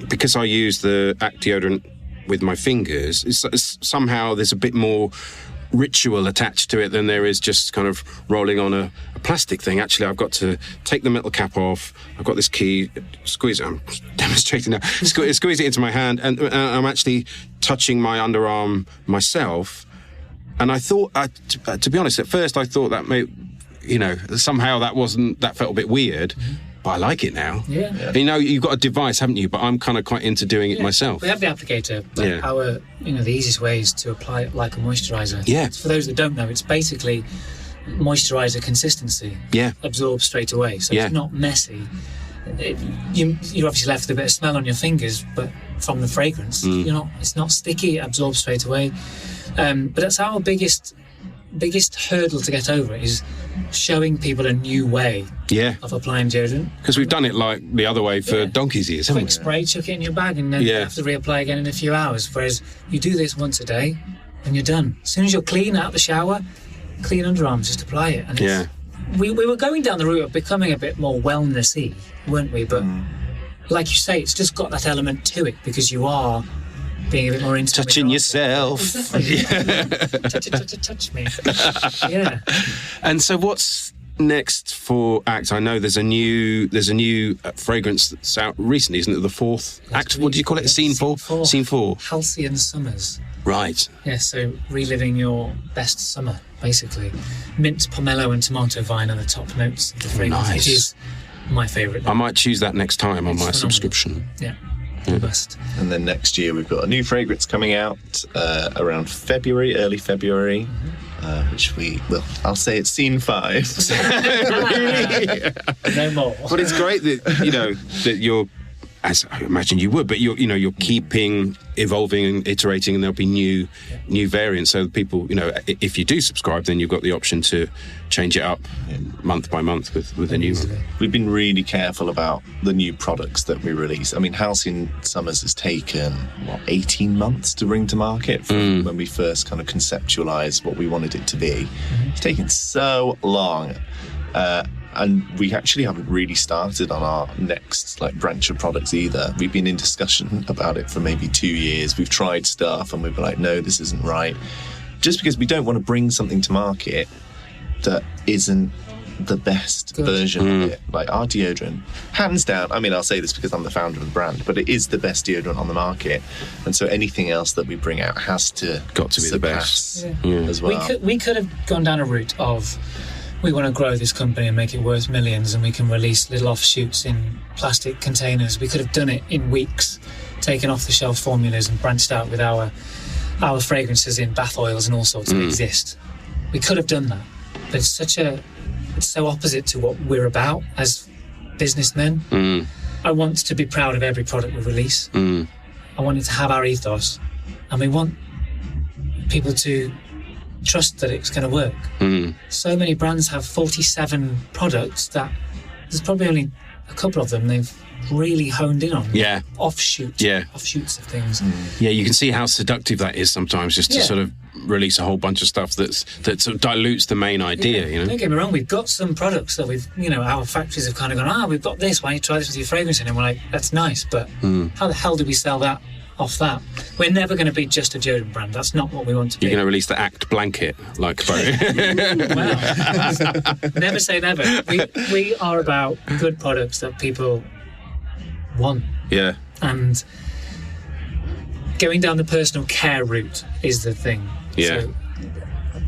because I use the Act deodorant with my fingers, it's somehow there's a bit more ritual attached to it than there is just kind of rolling on a plastic thing. Actually, I've got to take the metal cap off. I've got this key, squeeze it. I'm demonstrating now. Squeeze it into my hand, and I'm actually touching my underarm myself. And I thought, to be honest, at first I thought that somehow that felt a bit weird. But I like it now. Yeah. You've got a device, haven't you? But I'm kind of quite into doing it myself. We have the applicator. But the easiest way is to apply it like a moisturiser. Yeah. For those that don't know, it's basically moisturiser consistency. Yeah. Absorbed straight away. So it's not messy. You're obviously left with a bit of smell on your fingers, but from the fragrance, it's not sticky. It absorbs straight away. But that's our biggest hurdle to get over is showing people a new way of applying deodorant. Because we've done it like the other way for donkey's years, haven't we? Quick spray, chuck it in your bag, and then you have to reapply again in a few hours. Whereas you do this once a day, and you're done. As soon as you're clean out of the shower, clean underarms, just apply it. And we were going down the route of becoming a bit more wellnessy, weren't we? But like you say, it's just got that element to it because you are being a bit more intimate. Touching yourself. Touch me. Yeah. And so what's next for ACT? I know there's a new fragrance that's out recently, isn't it? The fourth ACT. What do you call it? Scene 4? Scene 4. Halcyon Summers. Right. Yeah, so reliving your best summer, basically. Mint, pomelo and tomato vine are the top notes of the fragrance, which is my favourite. I might choose that next time on my subscription. Yeah. Best. And then next year we've got a new fragrance coming out around early February, which I'll say it's scene 5. No more. But it's great that you're, as I imagine you would, but you're keeping evolving and iterating, and there'll be new variants. So people, if you do subscribe, then you've got the option to change it up month by month with a new one. We've been really careful about the new products that we release. I mean, Halcyon Summers has taken 18 months to bring to market from when we first kind of conceptualized what we wanted it to be. It's taken so long. And we actually haven't really started on our next branch of products either. We've been in discussion about it for maybe 2 years. We've tried stuff and we've been like, no, this isn't right. Just because we don't want to bring something to market that isn't the best version of it. Like our deodorant, hands down, I mean, I'll say this because I'm the founder of the brand, but it is the best deodorant on the market. And so anything else that we bring out has to be the best as well. We could have gone down a route of, we want to grow this company and make it worth millions, and we can release little offshoots in plastic containers. We could have done it in weeks, taken off-the-shelf formulas and branched out with our fragrances in bath oils and all sorts that exist. We could have done that, but it's so opposite to what we're about as businessmen. I want to be proud of every product we release. I want it to have our ethos, and we want people to trust that it's going to work. So many brands have 47 products that there's probably only a couple of them they've really honed in on. Offshoots of things. Yeah, you can see how seductive that is sometimes, just to sort of release a whole bunch of stuff that sort of dilutes the main idea. Don't get me wrong, we've got some products that our factories have kind of gone, we've got this, why don't you try this with your fragrance in? And we're like, that's nice, but how the hell do we sell that off that? We're never going to be just a deodorant brand. That's not what we want to be. You're going to release the ACT blanket, like Wow. Never say never. We are about good products that people want. Yeah. And going down the personal care route is the thing. Yeah. So,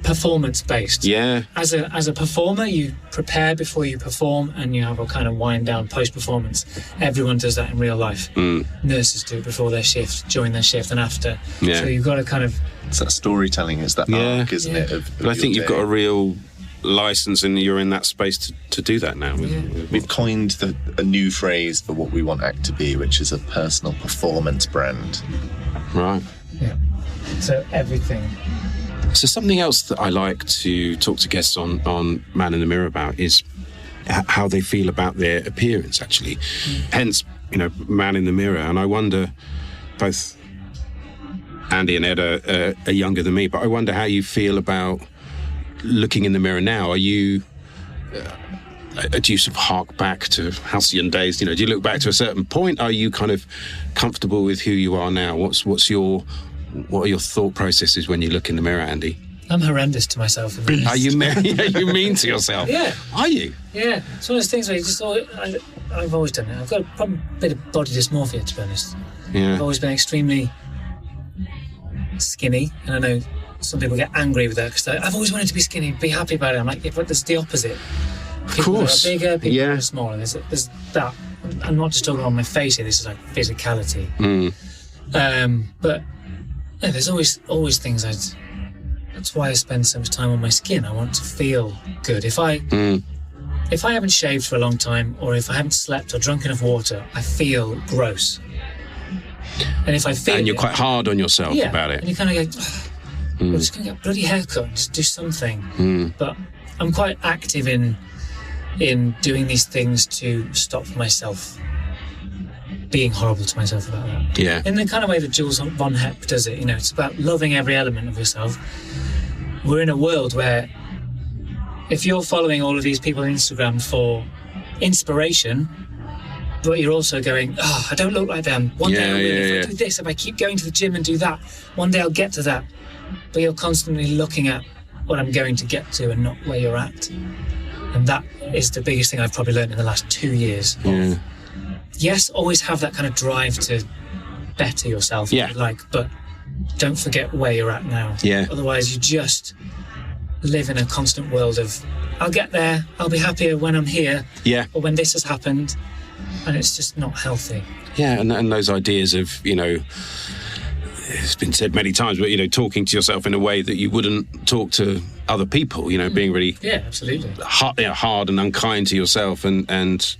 performance-based. Yeah. As a performer, you prepare before you perform, and you have a kind of wind down post-performance. Everyone does that in real life. Nurses do it before their shift, during their shift, and after. Yeah. So you've got to kind of... It's that storytelling, it's that arc, isn't it? But I think you've got a real license, and you're in that space to do that now. We've coined a new phrase for what we want ACT to be, which is a personal performance brand. Right. Yeah. So everything... So something else that I like to talk to guests on Man in the Mirror about is how they feel about their appearance, actually. Hence, Man in the Mirror. And I wonder, both Andy and Ed are younger than me, but I wonder how you feel about looking in the mirror now. Are you... do you sort of hark back to halcyon days? Do you look back to a certain point? Are you kind of comfortable with who you are now? What are your thought processes when you look in the mirror, Andy? I'm horrendous to myself. Are you mean to yourself? Yeah. Are you? Yeah. It's one of those things where you just I've always done it. I've got a bit of body dysmorphia, to be honest. Yeah. I've always been extremely skinny, and I know some people get angry with that because I've always wanted to be skinny, be happy about it. I'm like, yeah, but there's the opposite. People that are bigger, people that are smaller. There's that. I'm not just talking on my face here. This is like physicality. But yeah, there's always things that's why I spend so much time on my skin. I want to feel good. If I haven't shaved for a long time, or if I haven't slept or drunk enough water, I feel gross. And if I feel and you're quite hard on yourself about it. And you kind of go, I'm just going to get a bloody haircut and just do something. But I'm quite active in doing these things to stop myself being horrible to myself about that. Yeah. In the kind of way that Jules von Hepp does it, it's about loving every element of yourself. We're in a world where if you're following all of these people on Instagram for inspiration, but you're also going, I don't look like them. One day I will. If I do this, if I keep going to the gym and do that, one day I'll get to that. But you're constantly looking at what I'm going to get to and not where you're at. And that is the biggest thing I've probably learned in the last 2 years. Yeah. Yes, always have that kind of drive to better yourself, if you like, but don't forget where you're at now. Yeah. Otherwise, you just live in a constant world of, I'll get there, I'll be happier when I'm here, or when this has happened, and it's just not healthy. Yeah, and those ideas of, it's been said many times, but, talking to yourself in a way that you wouldn't talk to other people, being really absolutely hard and unkind to yourself, and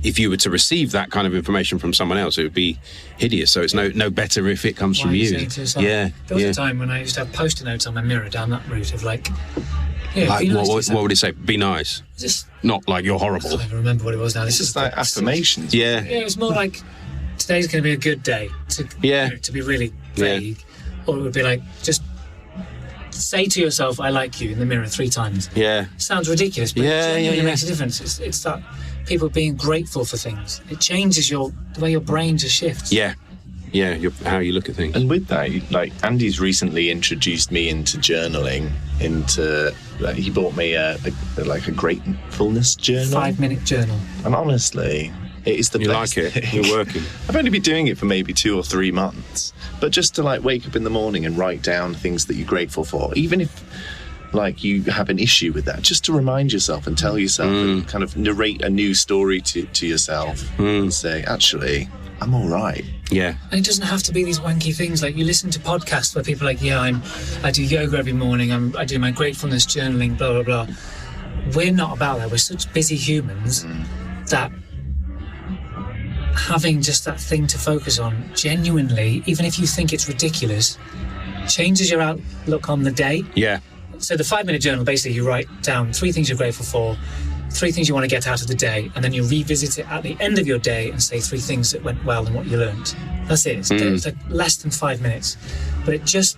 if you were to receive that kind of information from someone else, it would be hideous. So it's no better if it comes from you. There was a time when I used to have post-it notes on my mirror down that route of like nice what would it say? Be nice. Just not like you're horrible. I can't even remember what it was now. This is like affirmations. Yeah, it was more like today's going to be a good day. To be really vague, or it would be like just say to yourself, "I like you" in the mirror 3 times. Yeah, sounds ridiculous, but it genuinely makes a difference. It's that people being grateful for things. It changes the way your brain just shifts. How you look at things. And with that, like Andy's recently introduced me into journaling. He bought me a gratefulness journal, 5-minute journal. And honestly, it is the best. You like it? You're working. I've only been doing it for maybe 2 or 3 months, but just to wake up in the morning and write down things that you're grateful for, even if you have an issue with that, just to remind yourself and tell yourself and kind of narrate a new story to yourself and say, actually, I'm all right. Yeah. And it doesn't have to be these wanky things. Like, you listen to podcasts where people are like, I do yoga every morning, I do my gratefulness journaling, blah, blah, blah. We're not about that. We're such busy humans that having just that thing to focus on, genuinely, even if you think it's ridiculous, changes your outlook on the day. Yeah. So the 5-minute journal, basically you write down 3 things you're grateful for, 3 things you want to get out of the day, and then you revisit it at the end of your day and say 3 things that went well and what you learned. That's it. It's like less than 5 minutes. But it just...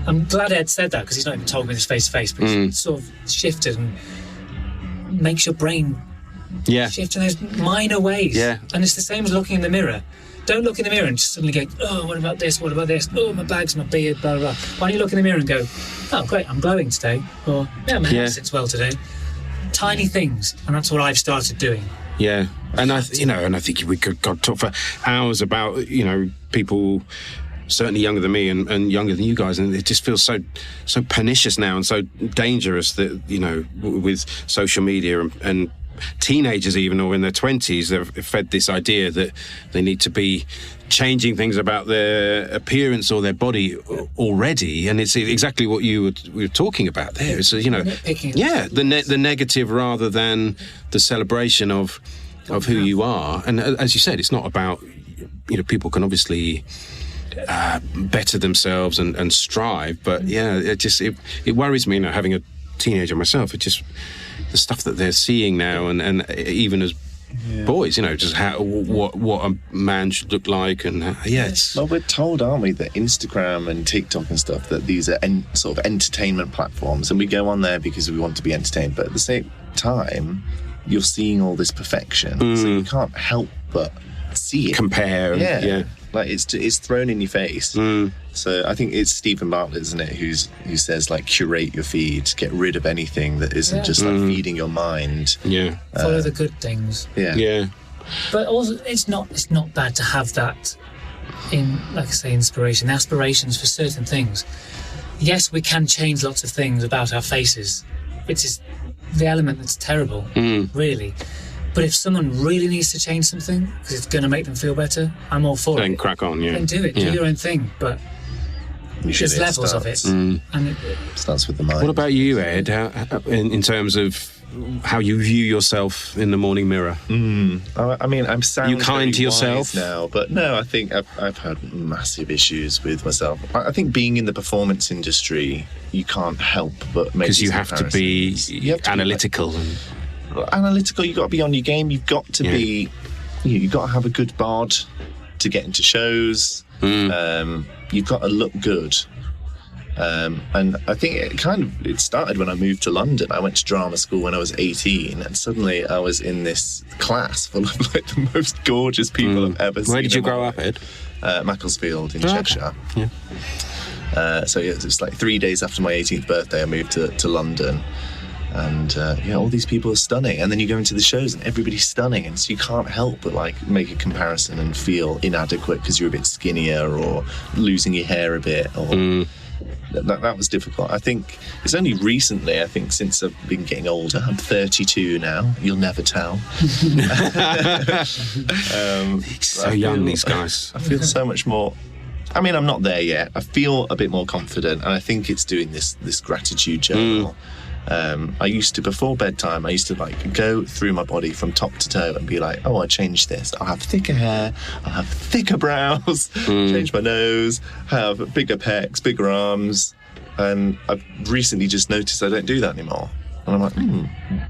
I'm glad Ed said that, because he's not even told me this face to face, but it's sort of shifted and makes your brain shift in those minor ways. Yeah. And it's the same as looking in the mirror. Don't look in the mirror and just suddenly go, what about this? What about this? Oh, my bags, my beard, blah, blah, blah. Why don't you look in the mirror and go, oh, great, I'm glowing today. Or, my hair sits well today. Tiny things. And that's what I've started doing. Yeah. And I think we could talk for hours about, people certainly younger than me and younger than you guys. And it just feels so pernicious now and so dangerous that, with social media and teenagers even, or in their 20s, they've fed this idea that they need to be changing things about their appearance or their body already, and it's exactly what you were talking about there. It's the negative rather than the celebration of who you are. And as you said, it's not about people can obviously better themselves and strive, but it worries me having a teenager myself. It just the stuff that they're seeing now, and even as boys, just what a man should look like, and Well, we're told, aren't we, that Instagram and TikTok and stuff, that these are sort of entertainment platforms, and we go on there because we want to be entertained. But at the same time, you're seeing all this perfection, so you can't help but see it. Compare. Like it's thrown in your face. So I think it's Stephen Bartlett, isn't it, who says like curate your feed, get rid of anything that isn't just like feeding your mind. Yeah. Follow the good things. Yeah. But also, it's not bad to have that in, like I say, inspiration, aspirations for certain things. Yes, we can change lots of things about our faces, which is the element that's terrible, really. But if someone really needs to change something because it's going to make them feel better, I'm all for it. Then crack on, Then do it. Do your own thing. But there's levels of it. And it starts with the mind. What about you, Ed? In terms of how you view yourself in the morning mirror? I mean, I'm sounding you kind to yourself now, but no, I think I've had massive issues with myself. I think being in the performance industry, you can't help but make, because you have to be analytical. Analytical. You've got to be on your game. You've got to be. You've got to have a good bod to get into shows. You've got to look good. And I think it started when I moved to London. I went to drama school when I was 18, and suddenly I was in this class full of like the most gorgeous people I've ever seen. Where did you grow up, Ed? Macclesfield in Cheshire. Yeah. So it was like 3 days after my 18th birthday, I moved to London. And all these people are stunning, and then you go into the shows and everybody's stunning, and so you can't help but like make a comparison and feel inadequate because you're a bit skinnier or losing your hair a bit, or that was difficult. I think it's only recently, since I've been getting older, I'm 32 now, you'll never tell. So young, these guys. I feel so much more. I mean, I'm not there yet. I feel a bit more confident, and I think it's doing this gratitude journal. I used to, before bedtime, I used to like go through my body from top to toe and be like, oh, I changed this. I'll have thicker hair, I'll have thicker brows, change my nose, have bigger pecs, bigger arms. And I've recently just noticed I don't do that anymore. And I'm like,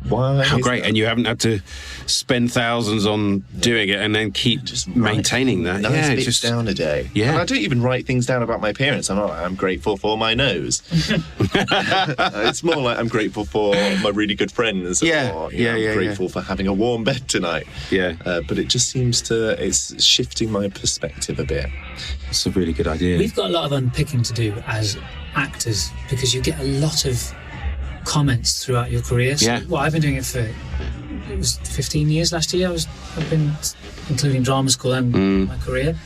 why? How great. And you haven't had to spend thousands on doing it and then keep just maintaining that. Nice bits down a day. Yeah. And I don't even write things down about my appearance. I'm not like, I'm grateful for my nose. It's more like I'm grateful for my really good friends. Or, I'm grateful for having a warm bed tonight. Yeah. But it just seems it's shifting my perspective a bit. That's a really good idea. We've got a lot of unpicking to do as actors, because you get a lot of comments throughout your career. So, I've been doing it it was 15 years last year. I've been including drama school and my career.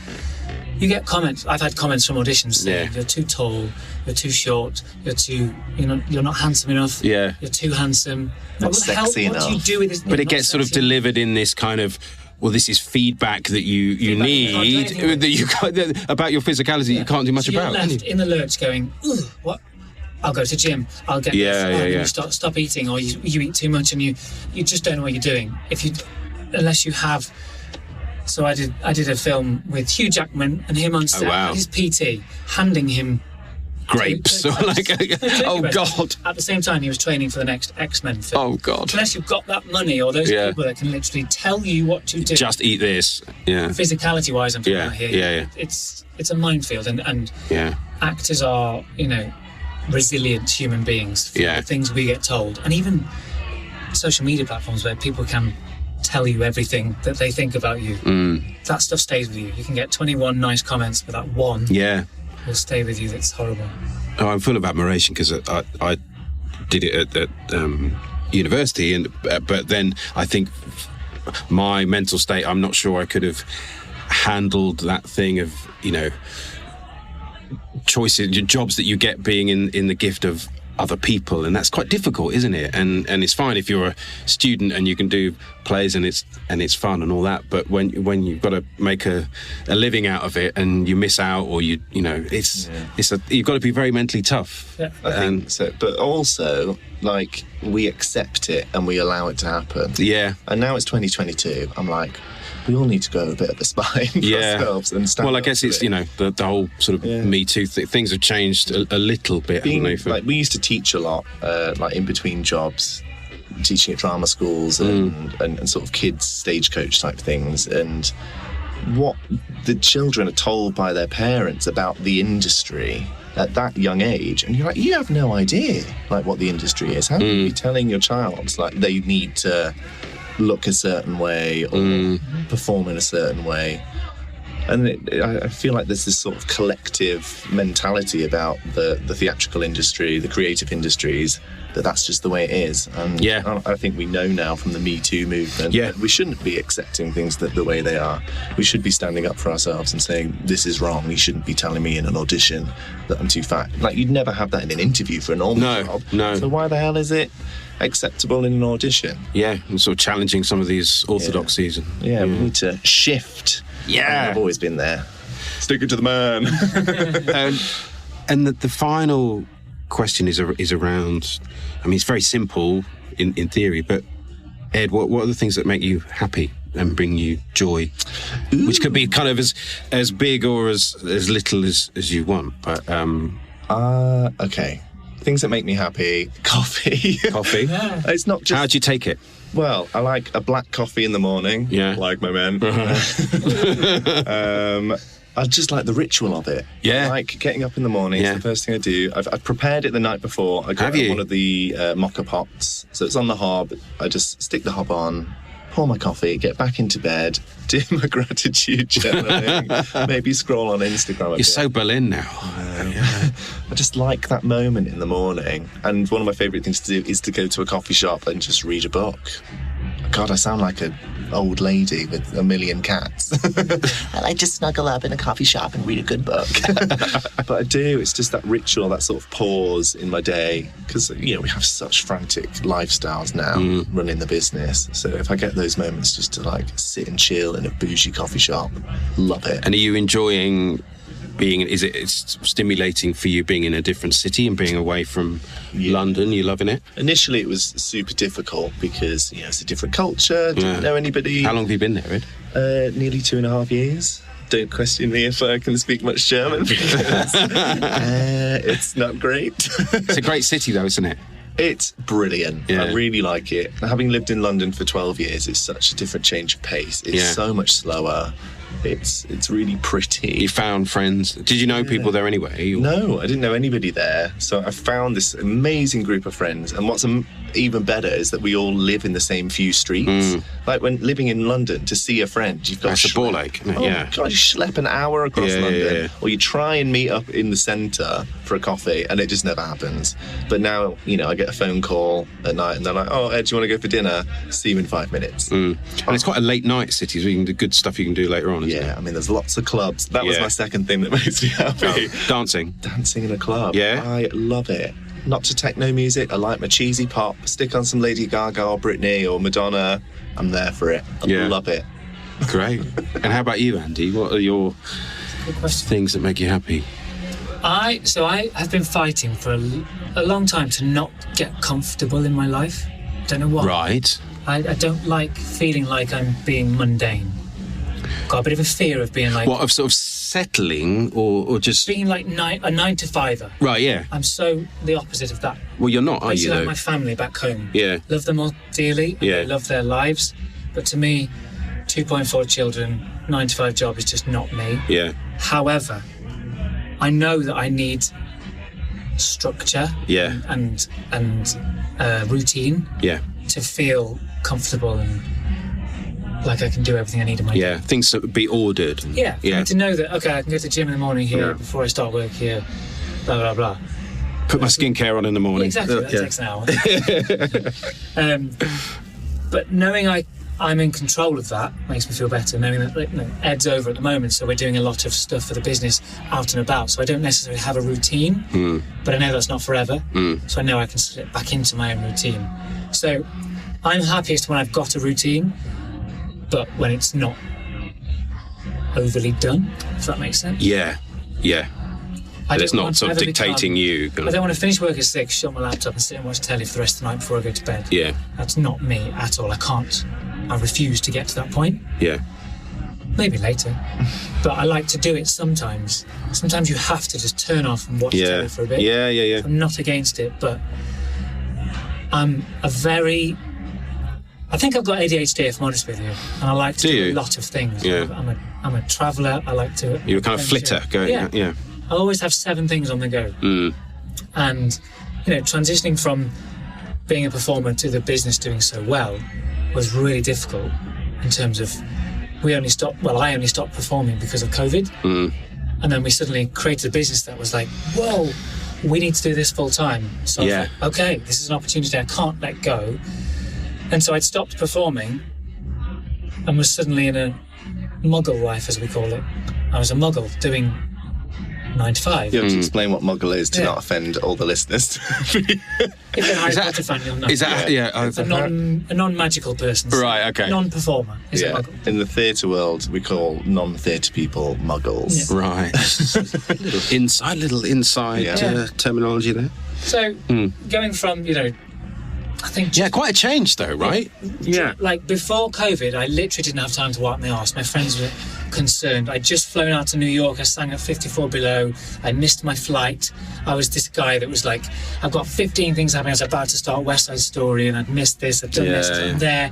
You get comments. I've had comments from auditions saying you're too tall, you're too short, you're not handsome enough, you're too handsome, not sexy enough. What do you do with this? But it gets sort of delivered in this kind of, well, this is feedback that you need, that you can't, about your physicality you can't do much about. You're left in the lurch going, ooh, what? I'll go to gym, I'll get this. You stop eating, or you eat too much and you just don't know what you're doing. Unless you have. So I did a film with Hugh Jackman and him on set, his PT, handing him grapes. Oh God. At the same time he was training for the next X-Men film. Oh God. Unless you've got that money or those people that can literally tell you what to do. Just eat this. Yeah. Physicality wise, I'm talking about here. Yeah. It's a minefield, and actors are, resilient human beings for the things we get told, and even social media platforms where people can tell you everything that they think about you. That stuff stays with you. You can get 21 nice comments, but that one will stay with you. That's horrible. Oh, I'm full of admiration because I did it at university, but then I think my mental state, I'm not sure I could have handled that thing of choices, jobs that you get being in the gift of other people, and that's quite difficult, isn't it? And it's fine if you're a student and you can do plays and it's fun and all that, but when you've got to make a living out of it and you miss out, or you've got to be very mentally tough. Yeah. I think so, but also like we accept it and we allow it to happen. Yeah. And now it's 2022. I'm like, we all need to go a bit of a spine for ourselves and stand. Well, I guess it's the whole sort of Me Too things have changed a little bit, haven't they? Like we used to teach a lot, like in between jobs, teaching at drama schools and sort of kids stagecoach type things, and what the children are told by their parents about the industry at that young age, and you're like, you have no idea like what the industry is. How are you telling your child like they need to look a certain way or perform in a certain way? And I feel like there's this sort of collective mentality about the theatrical industry, the creative industries, that's just the way it is. And I think we know now from the Me Too movement that we shouldn't be accepting things the way they are. We should be standing up for ourselves and saying, this is wrong. You shouldn't be telling me in an audition that I'm too fat. Like, you'd never have that in an interview for a normal job. No. So why the hell is it acceptable in an audition? Yeah, and sort of challenging some of these orthodoxies. We need to shift. Yeah. I've always been there. Stick it to the man. And the final question is around, I mean, it's very simple in theory, but Ed, what are the things that make you happy and bring you joy? Ooh. Which could be kind of as big or as little as you want, but... okay. Things that make me happy. Coffee. Coffee? Yeah. It's not just... How do you take it? Well, I like a black coffee in the morning. Yeah. Like my men. I just like the ritual of it. Yeah. I like getting up in the morning. It's the first thing I do. I've prepared it the night before. I got one of the mocha pots. So it's on the hob. I just stick the hob on, pour my coffee, get back into bed, do my gratitude journaling, maybe scroll on Instagram. You're so Berlin now. I just like that moment in the morning. And one of my favourite things to do is to go to a coffee shop and just read a book. God, I sound like an old lady with a million cats. I like to snuggle up in a coffee shop and read a good book. But I do. It's just that ritual, that sort of pause in my day. Because, we have such frantic lifestyles now running the business. So if I get those moments just to, sit and chill in a bougie coffee shop, love it. And are you enjoying... it's stimulating for you being in a different city and being away from London? You loving it? Initially it was super difficult because it's a different culture, didn't know anybody. How long have you been there, Ed? Nearly 2.5 years. Don't question me if I can speak much German because it's not great. It's a great city though, isn't it? It's brilliant. I really like it. Having lived in London for 12 years, it's such a different change of pace. It's so much slower. It's really pretty. You found friends. Did you know people there anyway? Or? No, I didn't know anybody there. So I found this amazing group of friends. And what's even better is that we all live in the same few streets. Like when living in London, to see a friend, you've got to... That's a ball ache, isn't it? God, you schlep an hour across London. Or you try and meet up in the centre for a coffee and it just never happens. But now, I get a phone call at night and they're like, oh, Ed, do you want to go for dinner? See you in 5 minutes. And it's quite a late night city, so you can do good stuff you can do later on. I mean, there's lots of clubs. That was my second thing that makes me happy. Dancing in a club. Yeah. I love it. Not to techno music. I like my cheesy pop. Stick on some Lady Gaga or Britney or Madonna. I'm there for it. I love it. Great. And how about you, Andy? What are your things that make you happy? I have been fighting for a long time to not get comfortable in my life. Don't know why. Right. I don't like feeling like I'm being mundane. Got a bit of a fear of being like... What, of sort of settling or just... Being like a 9-to-5er. Right, yeah. I'm so the opposite of that. Well, you're not, are you, though? Like my family back home. Yeah. Love them all dearly. Yeah. I love their lives. But to me, 2.4 children, 9-to-5 job is just not me. Yeah. However, I know that I need structure and routine to feel comfortable and like I can do everything I need in my day. Things to be ordered. To know that, okay, I can go to the gym in the morning here before I start work here, blah, blah, blah. Put my skincare on in the morning. Exactly, that takes an hour. But knowing I'm in control of that makes me feel better, knowing that Ed's over at the moment, so we're doing a lot of stuff for the business out and about, so I don't necessarily have a routine, but I know that's not forever, so I know I can slip back into my own routine. So I'm happiest when I've got a routine, but when it's not overly done, if that makes sense. Yeah. It's not sort of dictating you. I don't want to finish work at 6, shut my laptop and sit and watch telly for the rest of the night before I go to bed. Yeah. That's not me at all. I can't. I refuse to get to that point. Yeah. Maybe later. But I like to do it sometimes. Sometimes you have to just turn off and watch telly for a bit. Yeah. I'm not against it, but I'm I think I've got ADHD, if I'm honest with you, and I like to do a lot of things. Yeah. I'm a traveller. I like to... You're a kind of flitter going... Yeah. I always have 7 things on the go. And, transitioning from being a performer to the business doing so well was really difficult in terms of I only stopped performing because of COVID. And then we suddenly created a business that was like, whoa, we need to do this full time. So I was like, okay, this is an opportunity I can't let go. And so I'd stopped performing and was suddenly in a muggle life, as we call it. I was a muggle doing 9 to 5. You have to explain what muggle is to not offend all the listeners. If you're a Harry Potter fan, you'll know. Is that, It's a non-magical person. Right, okay. Non-performer is a muggle. In the theatre world, we call non-theatre people muggles. Yeah. Right. little inside terminology there. So, going from, I think... quite a change though, right? Yeah. Like, before COVID, I literally didn't have time to wipe my arse. My friends were concerned. I'd just flown out to New York. I sang at 54 Below. I missed my flight. I was this guy that was like, I've got 15 things happening. I was about to start West Side Story, and I'd missed this, I'd done this, done there.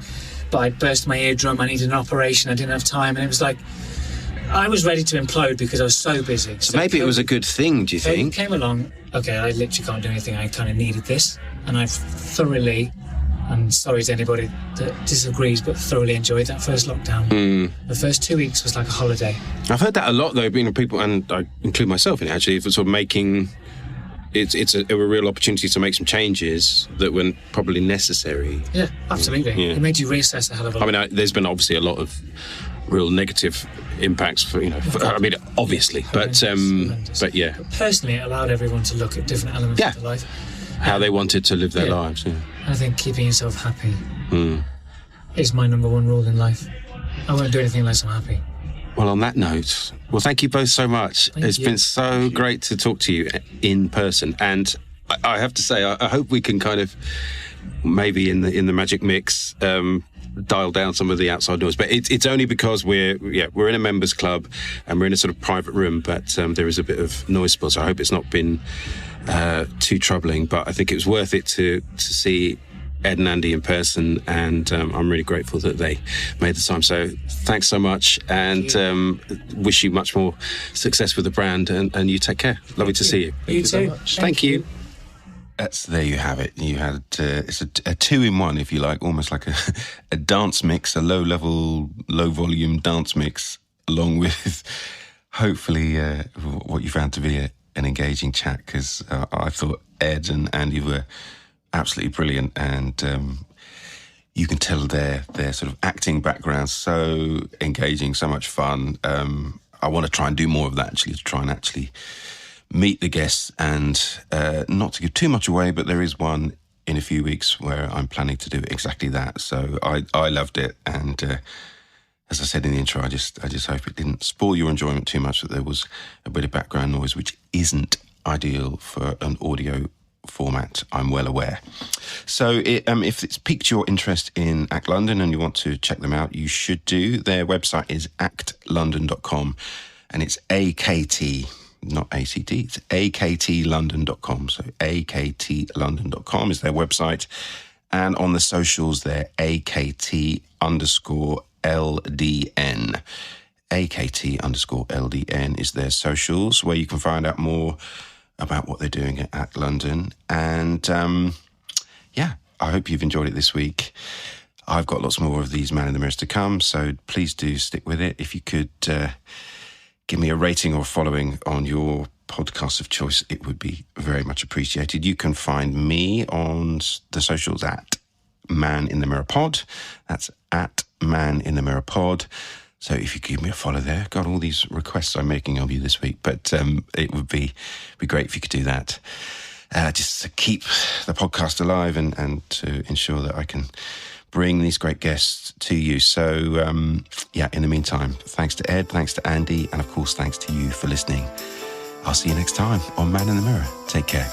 But I'd burst my eardrum. I needed an operation. I didn't have time. And it was like, I was ready to implode because I was so busy. So maybe it was a good thing, do you think? Came along, okay, I literally can't do anything. I kind of needed this. And I've thoroughly, I'm sorry to anybody that disagrees, but thoroughly enjoyed that first lockdown. The first 2 weeks was like a holiday. I've heard that a lot, though, being people, and I include myself in it, actually, for sort of making... It's a real opportunity to make some changes that were probably necessary. Yeah, absolutely. Yeah. It made you reassess a hell of a lot. I mean, there's been obviously a lot of real negative impacts for, obviously, but yeah. But personally, it allowed everyone to look at different elements of their life. How they wanted to live their lives, I think keeping yourself happy is my number one rule in life. I won't do anything unless I'm happy. Well, on that note, thank you both so much. It's been so great to talk to you in person. And I have to say, I hope we can kind of, maybe in the Magic Mix, dial down some of the outside noise. But it's only because we're in a members club and we're in a sort of private room, but there is a bit of noise spill. So I hope it's not been too troubling. But I think it was worth it to see Ed and Andy in person, and I'm really grateful that they made the time. So thanks so much, and wish you much more success with the brand, and you take care. Lovely to see you. You too. So much. Thank you. There you have it. You had it's a 2-in-1, if you like, almost like a dance mix, a low-level, low-volume dance mix, along with hopefully what you found to be an engaging chat, because I thought Ed and Andy were absolutely brilliant, and you can tell their sort of acting background so engaging, so much fun. I want to try and do more of that, actually, to try and actually meet the guests, and not to give too much away, but there is one in a few weeks where I'm planning to do exactly that. So I loved it, and as I said in the intro, I just hope it didn't spoil your enjoyment too much, that there was a bit of background noise, which isn't ideal for an audio format, I'm well aware. So if it's piqued your interest in AKT London and you want to check them out, you should do. Their website is aktlondon.com, and it's AKT, not ACT, it's aktlondon.com. So aktlondon.com is their website, and on the socials they're AKT_LDN. AKT_LDN is their socials, where you can find out more about what they're doing at AKT London. And I hope you've enjoyed it this week. I've got lots more of these Man in the Mirrors to come, so please do stick with it. If you could give me a rating or following on your podcast of choice, it would be very much appreciated. You can find me on the socials at Man in the Mirror Pod. That's at Man in the Mirror Pod. So if you give me a follow there, got all these requests I'm making of you this week, but it would be great if you could do that. Just to keep the podcast alive and to ensure that I can bring these great guests to you. So, in the meantime, thanks to Ed, thanks to Andy, and of course, thanks to you for listening. I'll see you next time on Man in the Mirror. Take care.